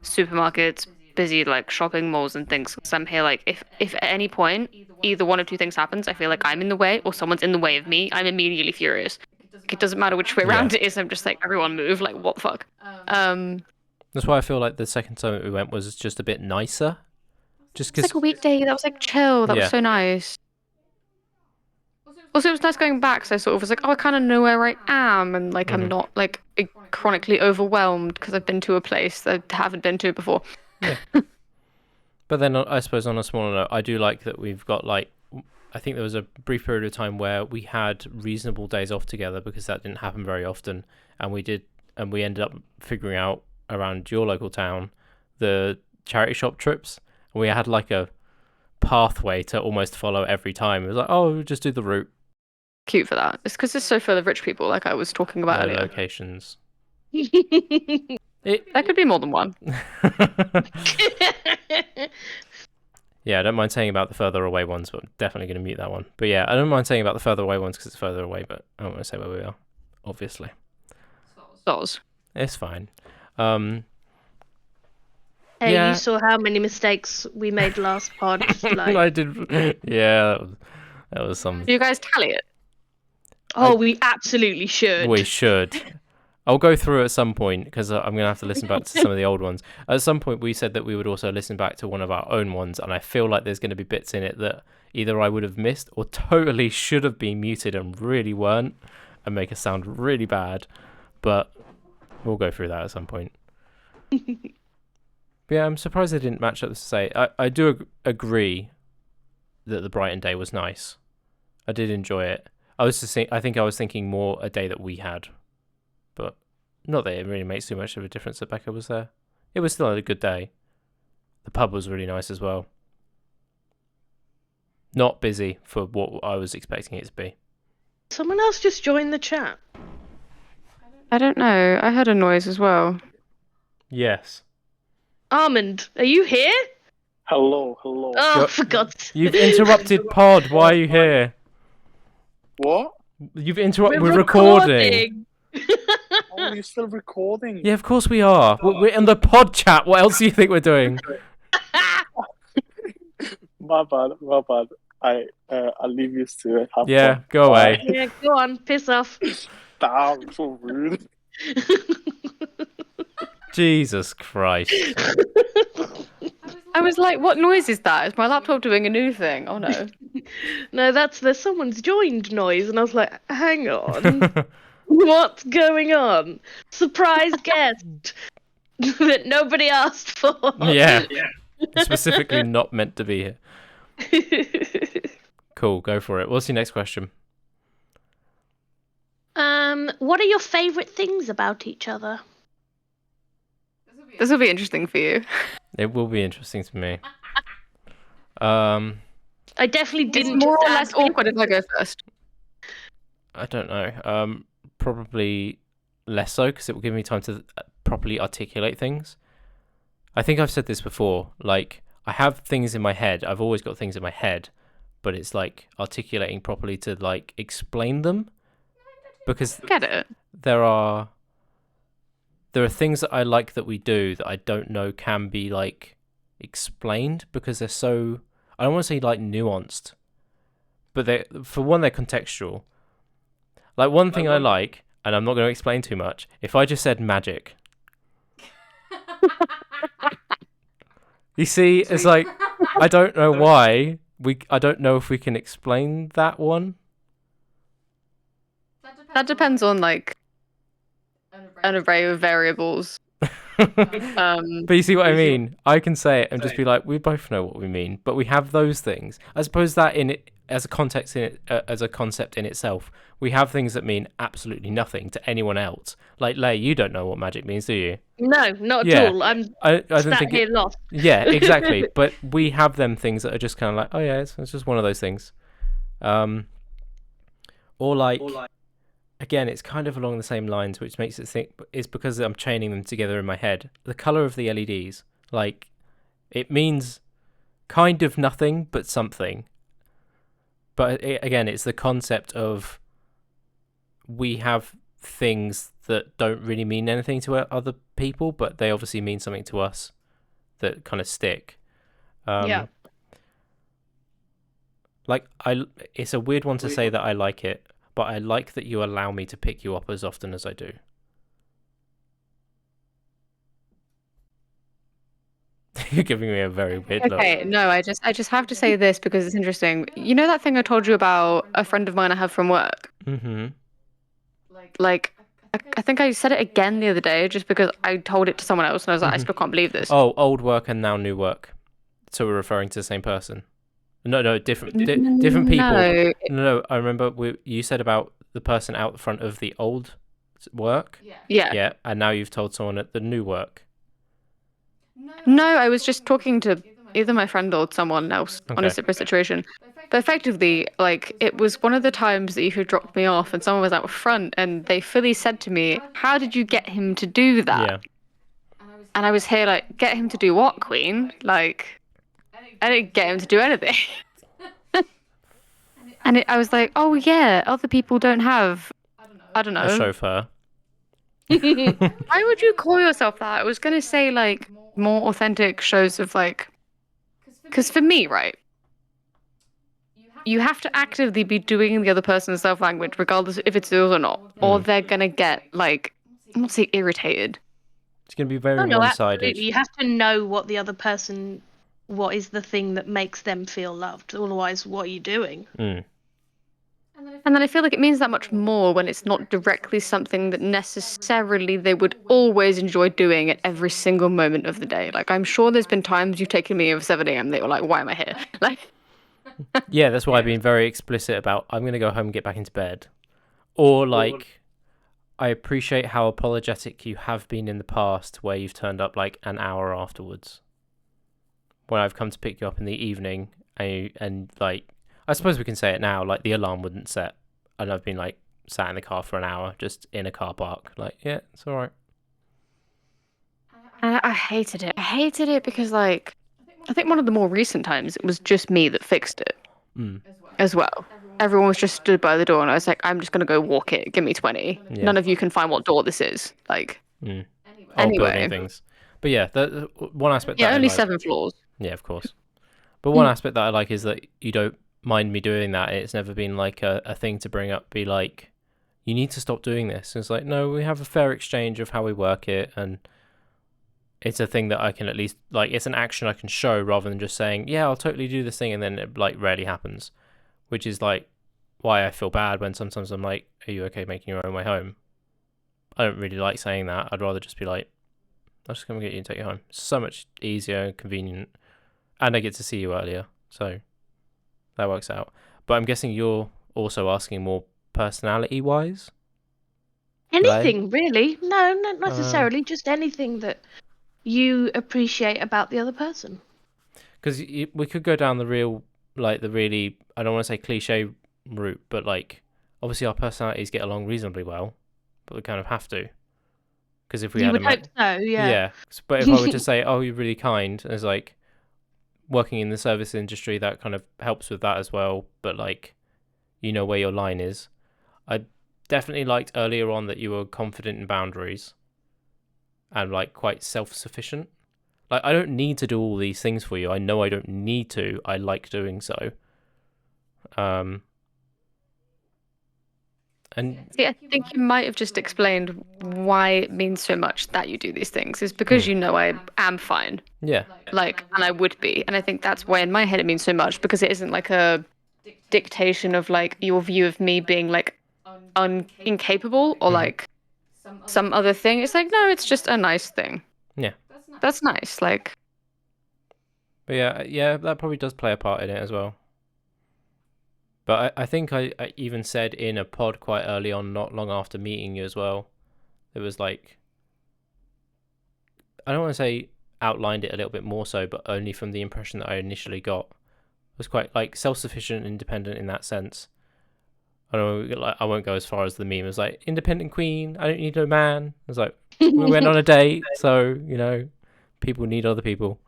supermarkets, busy like shopping malls and things. Because I'm here like if at any point either one of two things happens, I feel like I'm in the way or someone's in the way of me, I'm immediately furious. Like, it doesn't matter which way around it is. I'm just like, everyone move. Like, what the fuck? That's why I feel like the second time we went was just a bit nicer. Just It's because like a weekday. That was like chill. That was so nice. Also, it was nice going back. So I sort of was like, oh, I kind of know where I am, and like I'm not like chronically overwhelmed because I've been to a place that I haven't been to before. Yeah. But then I suppose on a smaller note, I do like that we've got like, I think there was a brief period of time where we had reasonable days off together because that didn't happen very often, and we ended up figuring out around your local town the charity shop trips. And we had like a pathway to almost follow every time. It was like, oh, we'll just do the route. Cute for that. It's because it's so full of rich people, like I was talking about earlier. Locations. There could be more than one. Yeah, I don't mind saying about the further away ones, but I'm definitely going to mute that one. But yeah, I don't mind saying about the further away ones because it's further away, but I don't want to say where we are, obviously. Soz. It's fine. Hey, Yeah. you saw how many mistakes we made last pod. Like, I did. Yeah, that was some. Do you guys tally it? oh, we absolutely should. We should. I'll go through at some point because I'm going to have to listen back to some of the old ones. At some point, we said that we would also listen back to one of our own ones, and I feel like there's going to be bits in it that either I would have missed or totally should have been muted and really weren't, and make us sound really bad. But we'll go through that at some point. But yeah, I'm surprised they didn't match up to say. I do agree that the Brighton day was nice. I did enjoy it. I think I was thinking more a day that we had. But not that it really makes too much of a difference that Becca was there. It was still a good day. The pub was really nice as well. Not busy for what I was expecting it to be. Someone else just joined the chat. I don't know. I heard a noise as well. Yes. Armand, are you here? Hello. Oh, for God's sake. You've interrupted pod. Why are you here? What? You've interrupted. We're recording. Oh, you're still recording? Yeah, of course we are. We're in the pod chat. What else do you think we're doing? My bad. I'll leave you to it. Have Yeah, fun. go away. Bye. Yeah, go on, piss off. Damn, so rude. Jesus Christ. I was like, what noise is that? Is my laptop doing a new thing? Oh no. No, there's someone's joined noise, and I was like, hang on. What's going on? Surprise guest that nobody asked for. Yeah. Specifically not meant to be here. Cool, go for it. What's your next question? What are your favourite things about each other? This will be interesting for you. It will be interesting to me. I definitely It's didn't. more or just less ask awkward if I go first. I don't know. Probably less so because it will give me time to properly articulate things. I think I've said this before. Like, I have things in my head. I've always got things in my head, but it's like articulating properly to like explain them. Because Get it? there are things that I like that we do that I don't know can be like explained because they're so, I don't want to say like nuanced, but they're contextual. Like one thing I like, and I'm not going to explain too much, if I just said magic. You see, it's like, I don't know why, I don't know if we can explain that one. That depends on like an array of variables. But you see what I mean? I can say it and just be like, we both know what we mean, but we have those things. I suppose that in it as a context in it, as a concept in itself, we have things that mean absolutely nothing to anyone else. Like Ley, you don't know what magic means, do you? No, not Yeah. at all. I don't sat think here lost. Yeah, exactly. But we have them things that are just kind of like, oh yeah, it's just one of those things. Or like, again, it's kind of along the same lines, which makes it think, it's because I'm chaining them together in my head. The color of the LEDs, like, it means kind of nothing, but something. But again, it's the concept of we have things that don't really mean anything to other people, but they obviously mean something to us. that kind of stick. Yeah. Like it's a weird one to say that I like it, but I like that you allow me to pick you up as often as I do. You're giving me a very weird look. Okay, no, I just have to say this because it's interesting. You know that thing I told you about a friend of mine I have from work? Mm-hmm. Like, I think I said it again the other day just because I told it to someone else and I was like, I still can't believe this. Oh, old work and now new work. So we're referring to the same person. No, different people. No, I remember you said about the person out the front of the old work. Yeah. Yeah, and now you've told someone at the new work. No, I was just talking to either my friend or someone else on a Okay. separate situation. But effectively, like, it was one of the times that you had dropped me off and someone was out front and they fully said to me, how did you get him to do that? Yeah. And I was here like, get him to do what, Queen? Like, I didn't get him to do anything. And I was like, oh yeah, other people don't have, I don't know. A chauffeur. Why would you call yourself that? I was going to say like more authentic shows of like, because for me, right, you have to actively be doing the other person's love language, regardless if it's yours or not, or they're going to get like, I'm not saying irritated. It's going to be very Oh, no, one-sided. absolutely. You have to know what the other person, what is the thing that makes them feel loved. Otherwise, what are you doing? Mm. And then I feel like it means that much more when it's not directly something that necessarily they would always enjoy doing at every single moment of the day. Like, I'm sure there's been times you've taken me over 7 a.m. that were like, why am I here? Like, Yeah, that's why I've been very explicit about I'm going to go home and get back into bed. Or like, I appreciate how apologetic you have been in the past where you've turned up like an hour afterwards. When I've come to pick you up in the evening and like, I suppose we can say it now, like the alarm wouldn't set. And I've been like sat in the car for an hour just in a car park. Like, yeah, it's all right. and I hated it. I hated it because like, I think one of the more recent times it was just me that fixed it as well. Everyone was just stood by the door and I was like, I'm just going to go walk it. Give me 20. Yeah. None of you can find what door this is. Like, Oh, Anyway. building things. But yeah, the one aspect yeah, that only I like, 7 floors. Yeah, of course. But one aspect that I like is that you don't mind me doing that. It's never been like a thing to bring up, be like, you need to stop doing this. It's like, no, we have a fair exchange of how we work it, and it's a thing that I can at least, like, it's an action I can show rather than just saying, yeah, I'll totally do this thing, and then it like rarely happens, which is like why I feel bad when sometimes I'm like, are you okay making your own way home? I don't really like saying that. I'd rather just be like, I'll just come and get you and take you home. It's so much easier and convenient, and I get to see you earlier, so that works out. But I'm guessing you're also asking more personality-wise? Anything, really. No, not necessarily. Just anything that you appreciate about the other person. Because we could go down the really, I don't want to say cliche route, but like, obviously our personalities get along reasonably well, but we kind of have to. Because if we You had would hope so, yeah. Yeah. But if I were to say, oh, you're really kind, it's like, working in the service industry, that kind of helps with that as well. But like, you know where your line is. I definitely liked earlier on that you were confident in boundaries and like quite self-sufficient. Like, I don't need to do all these things for you. I know I don't need to. I like doing so. And See, I think you might have just explained why it means so much that you do these things. Is because you know I am fine. yeah, Like, and I would be. And I think that's why in my head it means so much, because it isn't like a dictation of like your view of me being like incapable or like some other thing. It's like, no, it's just a nice thing. Yeah. That's nice. Like, but yeah, that probably does play a part in it as well. But I think I even said in a pod quite early on, not long after meeting you as well, it was like, I don't want to say outlined it a little bit more so, but only from the impression that I initially got. It was quite like self-sufficient, independent in that sense. I don't know, like, I won't go as far as the meme. It was like, independent queen, I don't need no man. It was like, we went on a date, so, you know, people need other people.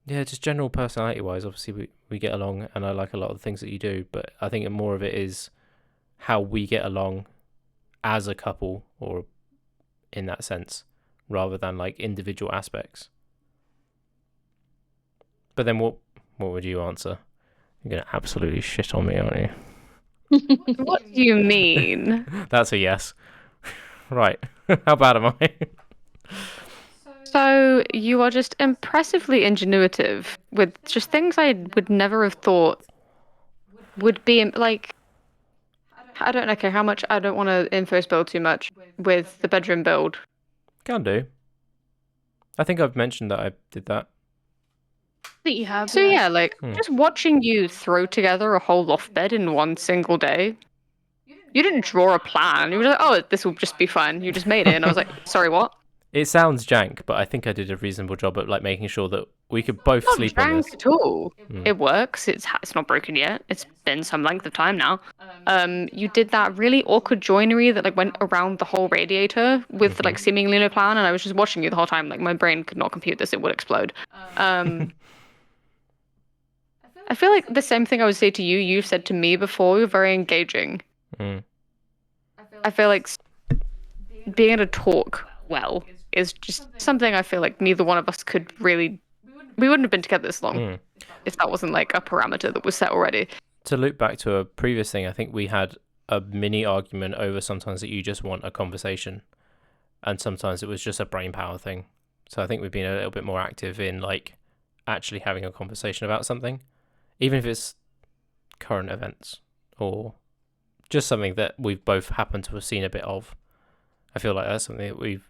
Yeah, just general personality-wise, obviously we get along, and I like a lot of the things that you do, but I think more of it is how we get along as a couple, or in that sense, rather than like individual aspects. But then what would you answer? You're going to absolutely shit on me, aren't you? What do you mean? That's a yes. Right. How bad am I? So you are just impressively ingenuitive with just things I would never have thought would be like. I don't okay how much. I don't want to info spill too much with the bedroom build. Can do. I think I've mentioned that I did that. I think you have. So yeah, like just watching you throw together a whole loft bed in one single day. You didn't draw a plan. You were like, oh, this will just be fine. You just made it, and I was like, sorry, what? It sounds jank, but I think I did a reasonable job at like making sure that we could both Not sleep on jank this. at all. It works. It's not broken yet. It's been some length of time now. You did that really awkward joinery that like went around the whole radiator with like seemingly no plan, and I was just watching you the whole time. Like my brain could not compute this; it would explode. I feel like the same thing I would say to you. You've said to me before. You're very engaging. I feel like being able to talk well is just something I feel like neither one of us could really. We wouldn't have been together this long if that wasn't like a parameter that was set already. To loop back to a previous thing, I think we had a mini argument over sometimes that you just want a conversation, and sometimes it was just a brain power thing. So I think we've been a little bit more active in like actually having a conversation about something, even if it's current events or just something that we've both happened to have seen a bit of. I feel like that's something that we've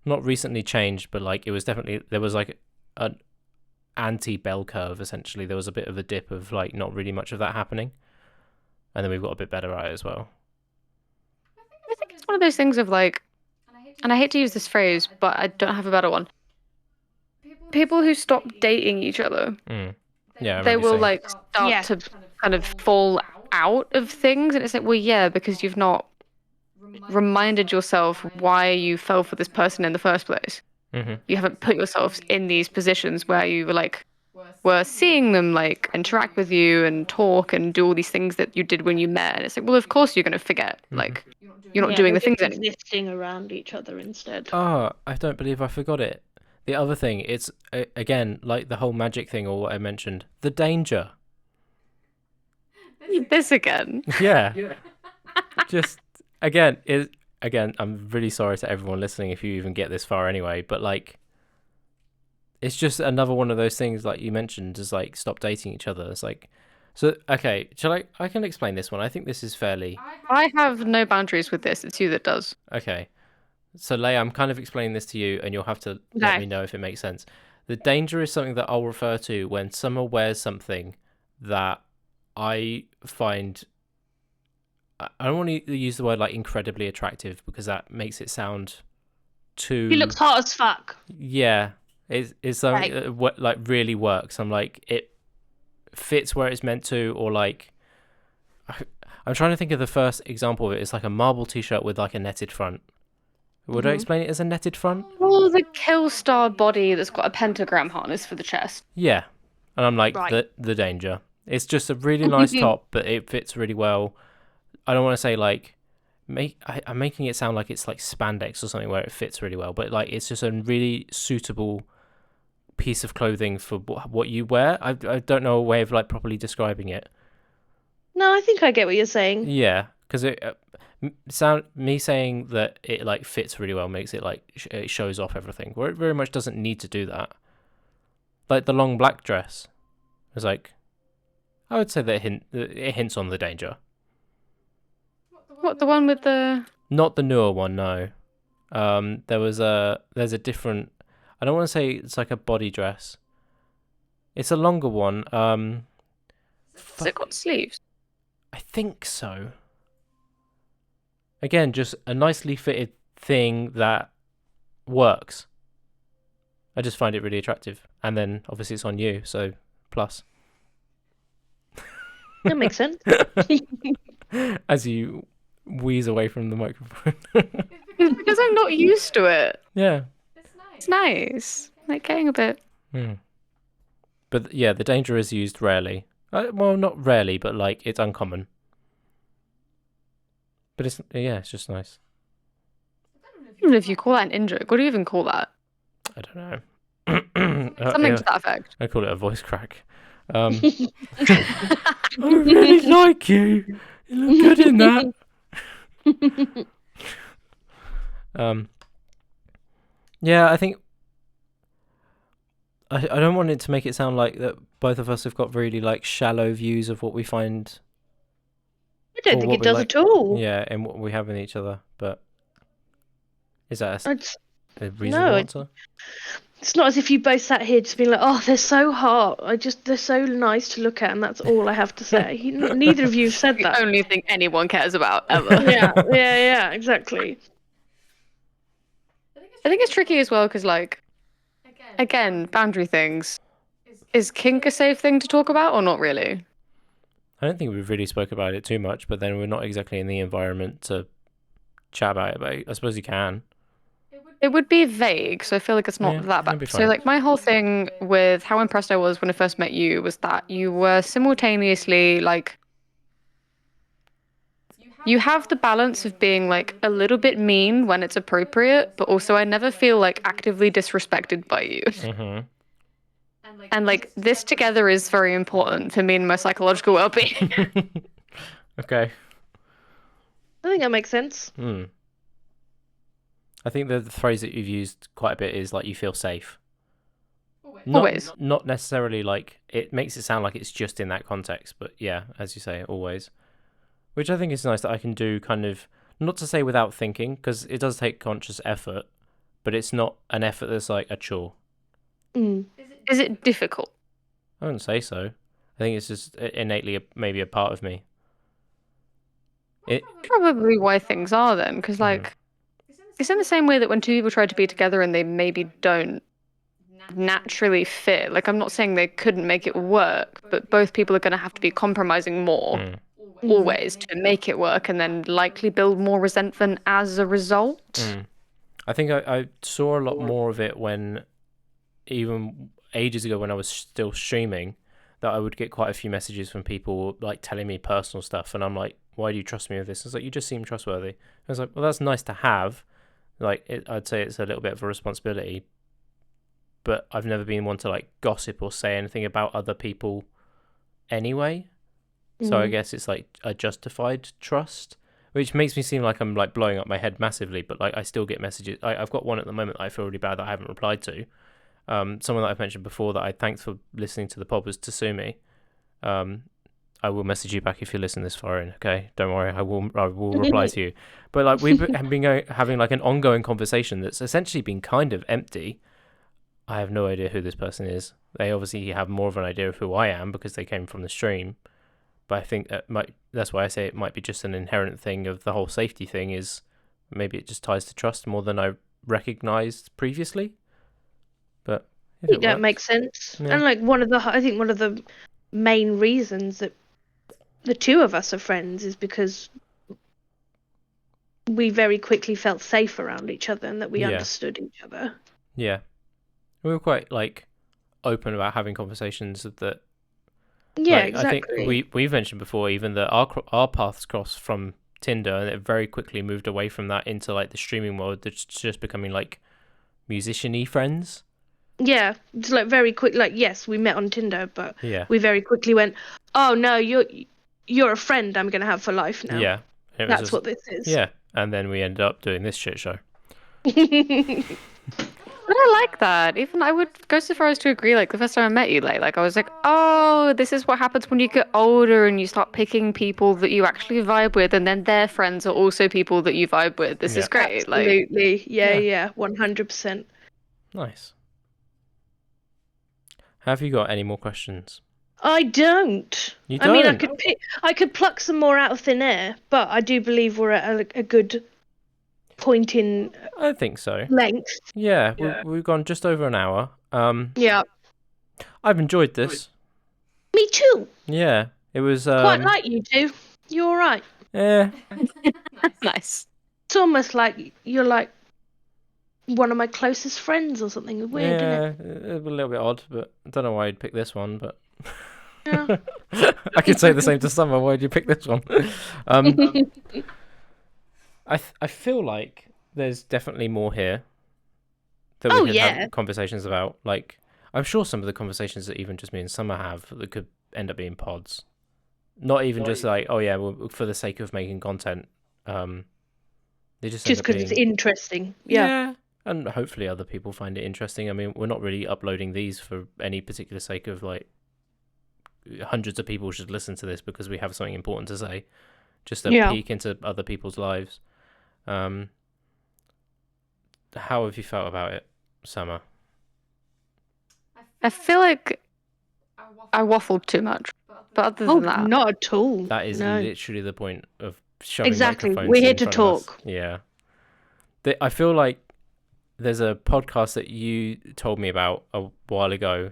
not recently changed, but like it was definitely, there was like an anti-bell curve essentially. There was a bit of a dip of like not really much of that happening, and then we've got a bit better at it as well. I think it's one of those things of like, and I hate to use this phrase, but I don't have a better one. People who stop dating each other, Yeah, they will saying. like start to kind of fall out of things, and it's like, well, yeah, because you've not reminded yourself why you fell for this person in the first place. You haven't put yourselves in these positions where you were seeing them like interact with you and talk and do all these things that you did when you met. And it's like, well, of course you're going to forget. Like, you're not doing the things anymore. Existing around each other instead. Oh, I don't believe I forgot it. The other thing, it's again like the whole magic thing or what I mentioned, the danger. This again. Yeah. Just again, I'm really sorry to everyone listening if you even get this far anyway, but like it's just another one of those things like you mentioned, is like stop dating each other. It's like, so okay, I can explain this one. I think this is fairly. I have no boundaries with this. It's you that does. Okay. So Ley, I'm kind of explaining this to you and you'll have to let me know if it makes sense. The danger is something that I'll refer to when Summer wears something that I find, I don't want to use the word like incredibly attractive because that makes it sound too. He looks hot as fuck. Yeah, it's something that like really works. I'm like, it fits where it's meant to, or like, I'm trying to think of the first example of it. It's like a marble t-shirt with like a netted front. Would I explain it as a netted front? Oh, the Killstar body that's got a pentagram harness for the chest. Yeah, and I'm like the danger. It's just a really nice top, but it fits really well. I don't want to say like, I'm making it sound like it's like spandex or something where it fits really well, but like it's just a really suitable piece of clothing for what you wear. I don't know a way of like properly describing it. No, I think I get what you're saying. Yeah, because me saying that it like fits really well makes it like it shows off everything, where it very much doesn't need to do that. Like the long black dress is like, I would say that it hints on the danger. What, the one with the... Not the newer one, no. There's a different, I don't want to say it's like a body dress. It's a longer one. Has it got sleeves? I think so. Again, just a nicely fitted thing that works. I just find it really attractive. And then obviously it's on you, so plus. That makes sense. As you wheeze away from the microphone. Because I'm not used to it. Yeah. It's nice. Like getting a bit... But yeah, the danger is used rarely. Well, not rarely, but like it's uncommon. But it's just nice. Even if you call that an in-joke, what do you even call that? I don't know. Something to that effect. I call it a voice crack. I really like you. You look good in that. Yeah, I think I don't want it to make it sound like that both of us have got really like shallow views of what we find. I don't think it does at all. Yeah, and what we have in each other, but is that a reasonable No, answer? it's not as if you both sat here just being like, oh, they're so hot. They're so nice to look at, and that's all I have to say. Neither of you have said The that. only thing anyone cares about ever. Yeah, exactly. I think it's tricky as well because, like, again, boundary things. Is kink a safe thing to talk about or not really? I don't think we've really spoke about it too much, but then we're not exactly in the environment to chat about it. But I suppose you can. It would be vague, so I feel like it's not that that'd be bad. So, fine. like, my whole thing with how impressed I was when I first met you was that you were simultaneously, like, you have the balance of being, like, a little bit mean when it's appropriate, but also I never feel, like, actively disrespected by you. Mm-hmm. And, like, this together is very important for me and my psychological well-being. Okay. I think that makes sense. I think the phrase that you've used quite a bit is like you feel safe. Always. Not necessarily like it makes it sound like it's just in that context, but yeah, as you say, always. Which I think is nice that I can do kind of, not to say without thinking, because it does take conscious effort, but it's not an effort that's like a chore. Is it difficult? I wouldn't say so. I think it's just innately maybe a part of me. Probably why things are then, because like it's in the same way that when two people try to be together and they maybe don't naturally fit. Like I'm not saying they couldn't make it work, but both people are going to have to be compromising more always to make it work, and then likely build more resentment as a result. I think I saw a lot more of it when, even ages ago when I was still streaming, that I would get quite a few messages from people like telling me personal stuff, and I'm like, why do you trust me with this? I was like, you just seem trustworthy. I was like, well, that's nice to have. Like, I'd say it's a little bit of a responsibility, but I've never been one to like gossip or say anything about other people anyway. So I guess it's like a justified trust, which makes me seem like I'm like blowing up my head massively, but like I still get messages. I've got one at the moment that I feel really bad that I haven't replied to. Someone that I've mentioned before that I thanked for listening to the pod was Tasumi. I will message you back if you listen this far in. Okay, don't worry, I will reply to you. But like we've been having like an ongoing conversation that's essentially been kind of empty. I have no idea who this person is. They obviously have more of an idea of who I am because they came from the stream. But I think that's why I say it might be just an inherent thing of the whole safety thing, is maybe it just ties to trust more than I recognized previously. But I think that makes sense. Yeah. And like I think one of the main reasons that the two of us are friends is because we very quickly felt safe around each other and that we understood each other. Yeah. We were quite like open about having conversations that. Yeah, like, exactly. I think we've mentioned before even that our paths crossed from Tinder, and it very quickly moved away from that into like the streaming world that's just becoming like musician-y friends. Yeah, it's like very quick. Like yes, we met on Tinder, but we very quickly went, "Oh no, you're a friend I'm gonna have for life now." Yeah, that's what this is. Yeah, and then we ended up doing this shit show. But I like that. Even I would go so far as to agree. Like the first time I met you, like I was like, "Oh, this is what happens when you get older and you start picking people that you actually vibe with, and then their friends are also people that you vibe with. This is great." Absolutely, yeah, 100%. Nice. Have you got any more questions? I don't. You don't? I mean, I could pluck some more out of thin air, but I do believe we're at a good point in. I think so. Length. Yeah, we've gone just over an hour. Yeah. I've enjoyed this. Me too. Yeah, it was. Quite like you two. You're all right. Yeah. Nice. It's almost like you're like one of my closest friends or something. Weird, isn't it? Yeah, a little bit odd, but I don't know why you'd pick this one, but. Yeah. I could say the same to Summer. Why did you pick this one? I feel like there's definitely more here that we can have conversations about. Like, I'm sure some of the conversations that even just me and Summer have that could end up being pods. Not even just like, oh yeah, well, for the sake of making content. They just because it's interesting. Yeah. And hopefully other people find it interesting. I mean, we're not really uploading these for any particular sake of like hundreds of people should listen to this because we have something important to say. Just a peek into other people's lives. How have you felt about it, Summer? I feel like I waffled too much. But other than that, not at all. That is literally the point of shoving exactly. microphones We're here in to front of us. talk. Yeah. I feel like there's a podcast that you told me about a while ago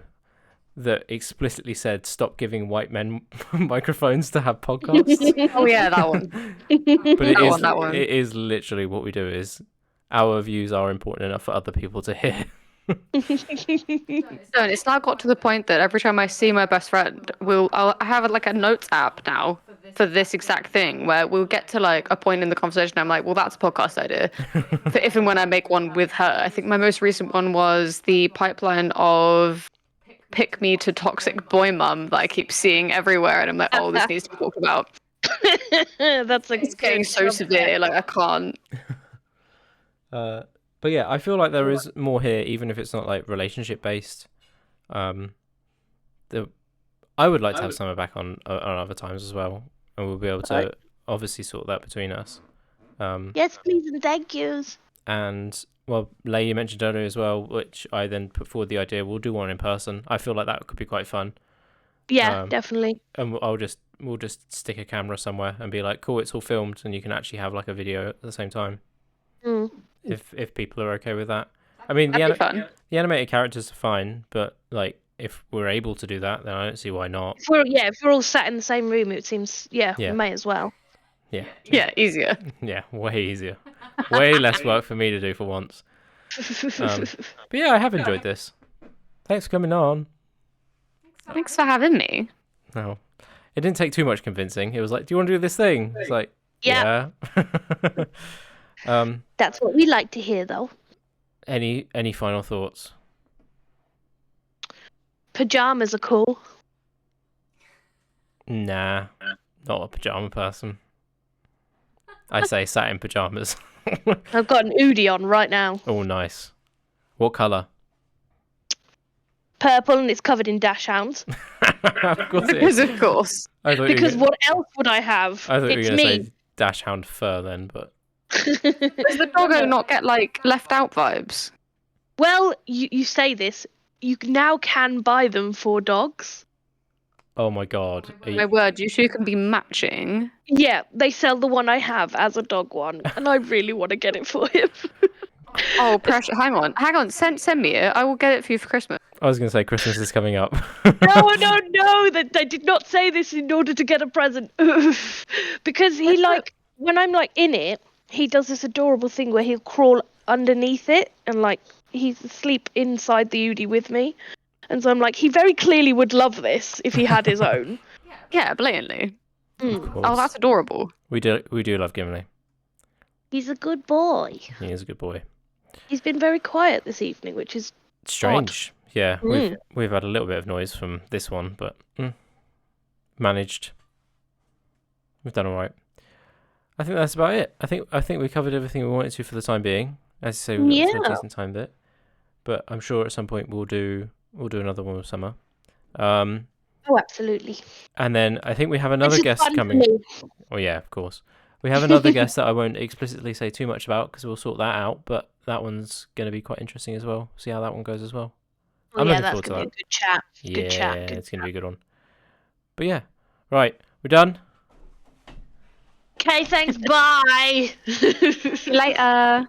that explicitly said stop giving white men microphones to have podcasts. Oh yeah, that one. But it is literally what we do. Is our views are important enough for other people to hear. No, it's now got to the point that every time I see my best friend, I have like a notes app now for this exact thing where we'll get to like a point in the conversation. I'm like, well, that's a podcast idea. For if and when I make one with her, I think my most recent one was the pipeline of pick me to toxic boy mum that I keep seeing everywhere, and I'm like, oh, this needs to be talked about. That's like it's getting so severe, like I can't. But yeah, I feel like there is more here, even if it's not like relationship based. I would like to have Summer back on other times as well, and we'll be able to obviously sort that between us. Yes, please and thank yous. And well, Ley, you mentioned earlier as well, which I then put forward the idea. We'll do one in person. I feel like that could be quite fun. Yeah, definitely. And we'll just stick a camera somewhere and be like, cool, it's all filmed, and you can actually have like a video at the same time. Mm. If people are okay with that. I mean, fun. The animated characters are fine, but like if we're able to do that, then I don't see why not. If we're all sat in the same room, it seems we may as well. Yeah. Yeah, easier. Yeah, way easier. Way less work for me to do for once. But yeah, I have enjoyed this. Thanks for coming on. Thanks for having me. No, it didn't take too much convincing. It was like, do you want to do this thing? It's like, yeah. That's what we like to hear, though. Any final thoughts? Pajamas are cool. Nah, not a pajama person. I say satin pajamas. I've got an Oodie on right now. Oh, nice. What colour? Purple, and it's covered in dash hounds. Of course it Because is. of course. Because what else would I have? I thought you it's were going me. to say dash hound fur then, but... Does the doggo not get like left out vibes? Well, you say this. You now can buy them for dogs. Oh my god. My word, you two can be matching. Yeah, they sell the one I have as a dog one, and I really want to get it for him. Oh, pressure! Hang on. Send me it. I will get it for you for Christmas. I was going to say Christmas is coming up. No! That I did not say this in order to get a present. Because he when I'm like in it, he does this adorable thing where he'll crawl underneath it and like he's asleep inside the Oodie with me. And so I'm like, he very clearly would love this if he had his own. Yeah, blatantly. Mm. Oh, that's adorable. We do love Gimli. He's a good boy. He is a good boy. He's been very quiet this evening, which is strange. Odd. Yeah, we've had a little bit of noise from this one, but managed. We've done all right. I think that's about it. I think we covered everything we wanted to for the time being. As you say, we've got a decent time bit, but I'm sure at some point we'll do another one with Summer. Oh, absolutely. And then I think we have another guest coming. Oh yeah, of course. We have another guest that I won't explicitly say too much about because we'll sort that out. But that one's going to be quite interesting as well. See how that one goes as well. I'm looking forward to that. Be a good chat. Yeah, good chat. It's going to be a good one. But yeah, right, we're done. Okay, thanks. Bye. See you later.